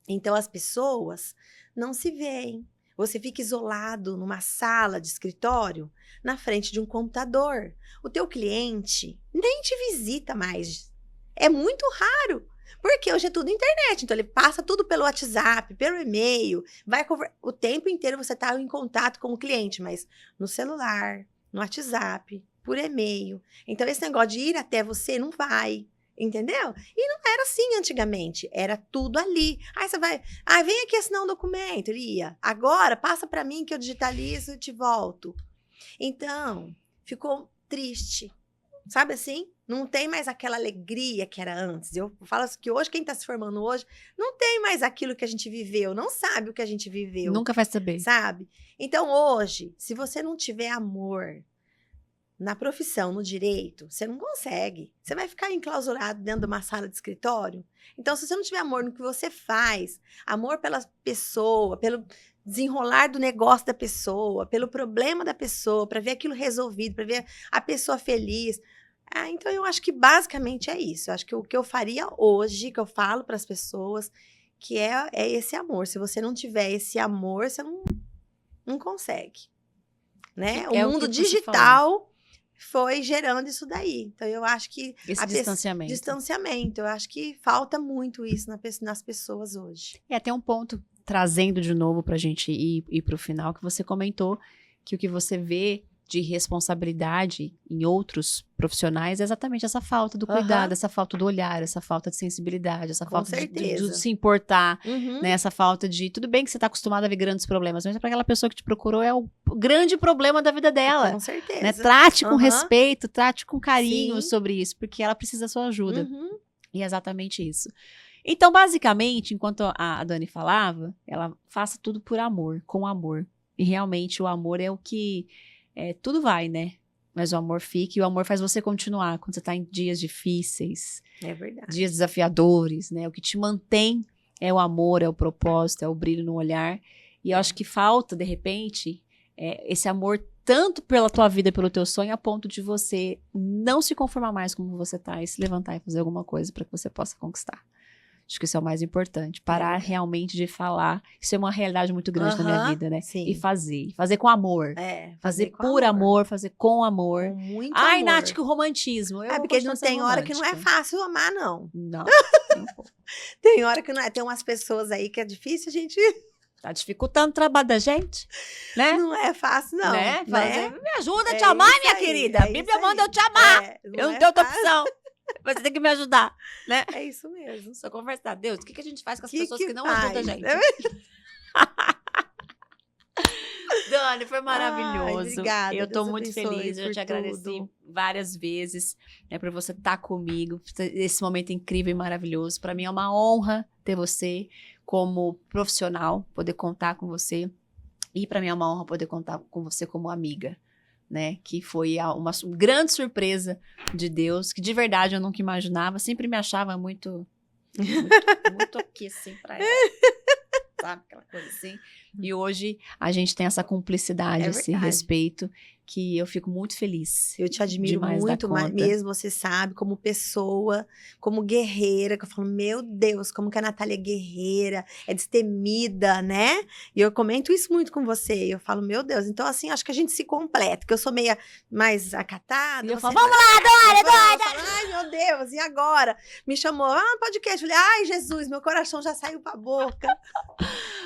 Então, as pessoas não se veem. Você fica isolado numa sala de escritório, na frente de um computador. O teu cliente nem te visita mais. É muito raro, porque hoje é tudo internet. Então, ele passa tudo pelo WhatsApp, pelo e-mail, o tempo inteiro você está em contato com o cliente, mas no celular, no WhatsApp, por e-mail. Então, esse negócio de ir até você não vai. Entendeu? E não era assim antigamente, era tudo ali. Aí você vai, vem aqui assinar um documento, ele ia. Agora, passa para mim que eu digitalizo e te volto. Então, ficou triste, sabe assim? Não tem mais aquela alegria que era antes. Eu falo assim que hoje, quem está se formando hoje, não tem mais aquilo que a gente viveu, não sabe o que a gente viveu. Nunca vai saber. Sabe? Então, hoje, se você não tiver amor na profissão, no direito, você não consegue. Você vai ficar enclausurado dentro de uma sala de escritório. Então, se você não tiver amor no que você faz, amor pela pessoa, pelo desenrolar do negócio da pessoa, pelo problema da pessoa, para ver aquilo resolvido, para ver a pessoa feliz. Então, eu acho que basicamente é isso. Eu acho que o que eu faria hoje, que eu falo para as pessoas, que é esse amor. Se você não tiver esse amor, você não consegue. Né? O mundo digital foi gerando isso daí. Então, eu acho que... Esse distanciamento. Distanciamento. Eu acho que falta muito isso nas pessoas hoje. E até um ponto, trazendo de novo pra gente ir pro final, que você comentou que o que você vê de responsabilidade em outros profissionais é exatamente essa falta do cuidado, essa falta do olhar, essa falta de sensibilidade, essa falta de se importar, né? Essa falta de... Tudo bem que você está acostumado a ver grandes problemas, mas para aquela pessoa que te procurou é o grande problema da vida dela. Com certeza. Né? Trate com respeito, trate com carinho sobre isso, porque ela precisa da sua ajuda. E é exatamente isso. Então, basicamente, enquanto a Dani falava, ela faça tudo por amor, com amor. E realmente o amor é o que... tudo vai, né? Mas o amor fica e o amor faz você continuar quando você tá em dias difíceis. É verdade. Dias desafiadores, né? O que te mantém é o amor, é o propósito, é o brilho no olhar. E eu acho que falta, de repente, esse amor tanto pela tua vida, pelo teu sonho, a ponto de você não se conformar mais como você tá e se levantar e fazer alguma coisa para que você possa conquistar. Acho que isso é o mais importante. Parar realmente de falar. Isso é uma realidade muito grande na minha vida, né? Sim. E fazer. Fazer com amor. Fazer com por amor, fazer com amor. Com muito Ai, amor. Nath, que romantismo. Porque não tem hora que não é fácil amar, não. Não. Tem hora que não é. Tem umas pessoas aí que é difícil a gente... Tá dificultando o trabalho da gente, né? Não é fácil, não. Né? Me ajuda a te É amar, isso minha aí, querida. é A Bíblia isso manda aí. eu te amar. Eu não tenho outra fácil. opção. Você tem que me ajudar, né? É isso mesmo. Só conversar. Deus, o que a gente faz com as pessoas que não faz? ajudam a gente? Dani, foi maravilhoso. Ai, obrigada. Eu tô Deus muito abençoe feliz. Eu por te agradeci tudo. várias vezes, né, por você estar comigo. Esse momento incrível e maravilhoso. Para mim é uma honra ter você como profissional, poder contar com você. E para mim é uma honra poder contar com você como amiga, né? Que foi uma grande surpresa de Deus, que de verdade eu nunca imaginava. Sempre me achava muito aqui, assim, pra ela. Sabe? Aquela coisa assim. E hoje a gente tem essa cumplicidade, esse respeito, que eu fico muito feliz. Eu te admiro muito mesmo, você sabe, como pessoa, como guerreira, que eu falo, meu Deus, como que a Natália é guerreira, é destemida, né? E eu comento isso muito com você, eu falo, meu Deus, então assim, acho que a gente se completa, que eu sou meia mais acatada. E eu falo, vamos lá, Dora! Ai, meu Deus, e agora? Me chamou, podcast, eu falei, ai, Jesus, meu coração já saiu pra boca.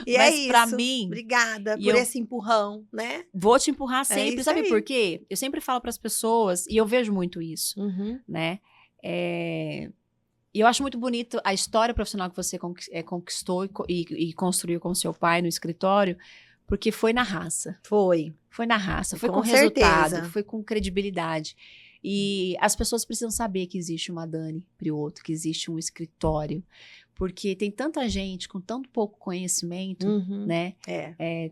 E mas é isso. Pra mim, obrigada por esse empurrão, né? Vou te empurrar sempre, sabe aí. por quê? Eu sempre falo para as pessoas, e eu vejo muito isso, né? E eu acho muito bonito a história profissional que você conquistou e construiu com seu pai no escritório, porque foi na raça. Foi na raça, foi com resultado, foi com credibilidade. E as pessoas precisam saber que existe uma Dani Priotto, que existe um escritório, porque tem tanta gente com tão pouco conhecimento, né?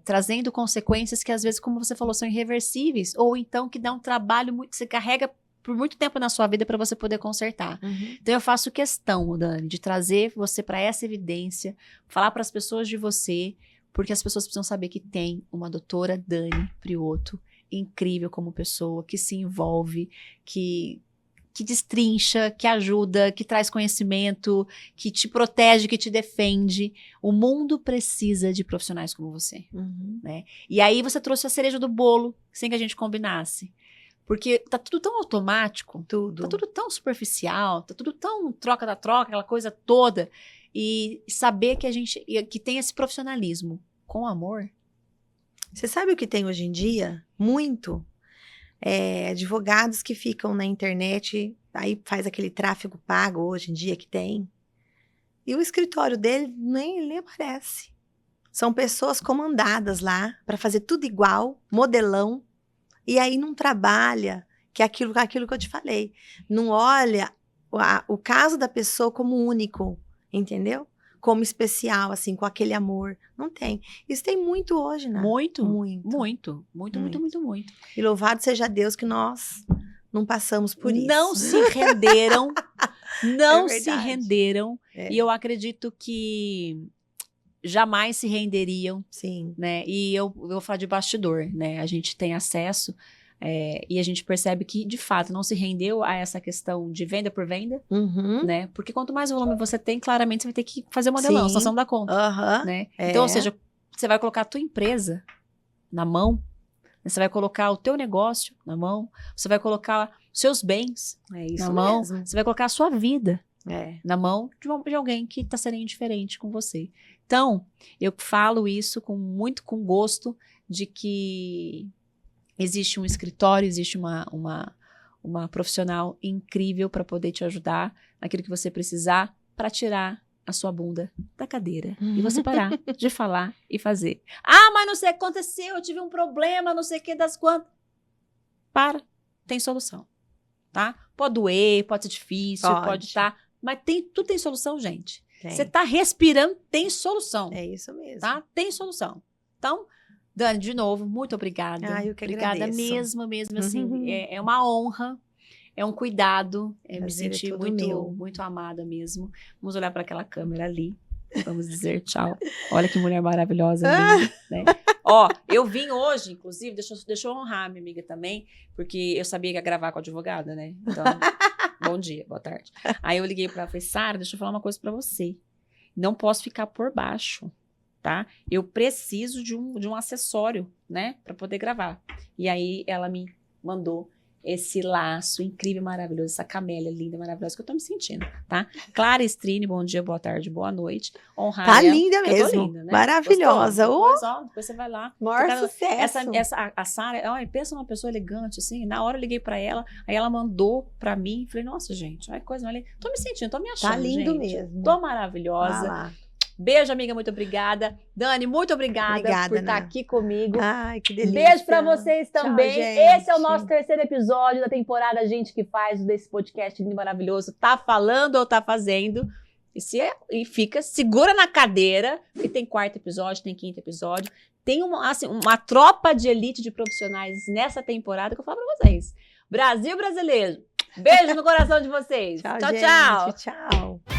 Trazendo consequências que às vezes, como você falou, são irreversíveis, ou então que dá um trabalho muito, você carrega por muito tempo na sua vida para você poder consertar. Então eu faço questão, Dani, de trazer você para essa evidência, falar para as pessoas de você, porque as pessoas precisam saber que tem uma doutora Dani Priotto incrível como pessoa, que se envolve, que destrincha, que ajuda, que traz conhecimento, que te protege, que te defende. O mundo precisa de profissionais como você, né? E aí você trouxe a cereja do bolo, sem que a gente combinasse. Porque tá tudo tão automático, tá tudo tão superficial, tá tudo tão troca da troca, aquela coisa toda. E saber que tem esse profissionalismo com amor. Você sabe o que tem hoje em dia? Muito. Advogados que ficam na internet, aí faz aquele tráfego pago hoje em dia que tem. E o escritório dele nem aparece. São pessoas comandadas lá para fazer tudo igual, modelão. E aí não trabalha, que é aquilo que eu te falei. Não olha o caso da pessoa como único, entendeu? Como especial, assim, com aquele amor. Não tem. Isso tem muito hoje, né? Muito. Muito. E louvado seja Deus que nós não passamos por isso. Não se renderam. Se renderam. E eu acredito que jamais se renderiam. Sim. Né? E eu vou falar de bastidor, né? A gente tem acesso e a gente percebe que, de fato, não se rendeu a essa questão de venda por venda, né? Porque quanto mais volume você tem, claramente você vai ter que fazer o modelão, só não dá conta, né? Então, ou seja, você vai colocar a tua empresa na mão, você vai colocar o teu negócio na mão, você vai colocar seus bens na mão, você vai colocar a sua vida na mão de alguém que está sendo indiferente com você. Então, eu falo isso com gosto de que existe um escritório, existe uma profissional incrível para poder te ajudar naquilo que você precisar para tirar a sua bunda da cadeira e você parar de falar e fazer. Ah, mas não sei o que aconteceu, eu tive um problema, não sei o que das quantas. Tem solução, tá? Pode doer, pode ser difícil, pode estar, mas tudo tem solução, gente. Você tá respirando, tem solução. É isso mesmo. Tá? Tem solução. Então, Dani, de novo, muito obrigada. Eu que obrigada agradeço. mesmo, assim. É uma honra, é um cuidado. Me Prazer senti muito amada mesmo. Vamos olhar para aquela câmera ali. Vamos dizer tchau. Olha que mulher maravilhosa, linda, né? Ó, eu vim hoje, inclusive, deixa eu honrar a minha amiga também, porque eu sabia que ia gravar com a advogada, né? Então, bom dia, boa tarde. Aí eu liguei pra ela e falei, Sara, deixa eu falar uma coisa pra você. Não posso ficar por baixo, tá? Eu preciso de um acessório, né? Pra poder gravar. E aí ela me mandou esse laço incrível, maravilhoso, essa camélia linda, maravilhosa que eu tô me sentindo, tá? Clara Estrine, bom dia, boa tarde, boa noite. Honrar Tá ela, linda eu tô mesmo. linda, né? Maravilhosa. Gostou? Depois você vai lá. Maior sucesso. A Sara, olha, pensa numa pessoa elegante, assim. Na hora eu liguei pra ela, aí ela mandou pra mim. Falei, nossa, gente, olha que coisa mais linda. Tô me sentindo, tô me achando, Tá lindo gente. mesmo. Tô maravilhosa. Vai lá. Beijo, amiga, muito obrigada. Dani, muito obrigada por estar aqui comigo. Ai, que delícia. Beijo pra vocês também. Tchau, gente. Esse é o nosso terceiro episódio da temporada Gente que Faz, desse podcast lindo e maravilhoso. Tá falando ou tá fazendo? E fica, segura na cadeira, porque tem quarto episódio, tem quinto episódio. Tem uma tropa de elite de profissionais nessa temporada que eu falo pra vocês. Brasil brasileiro. Beijo no coração de vocês. Tchau, Tchau, gente. tchau. Tchau.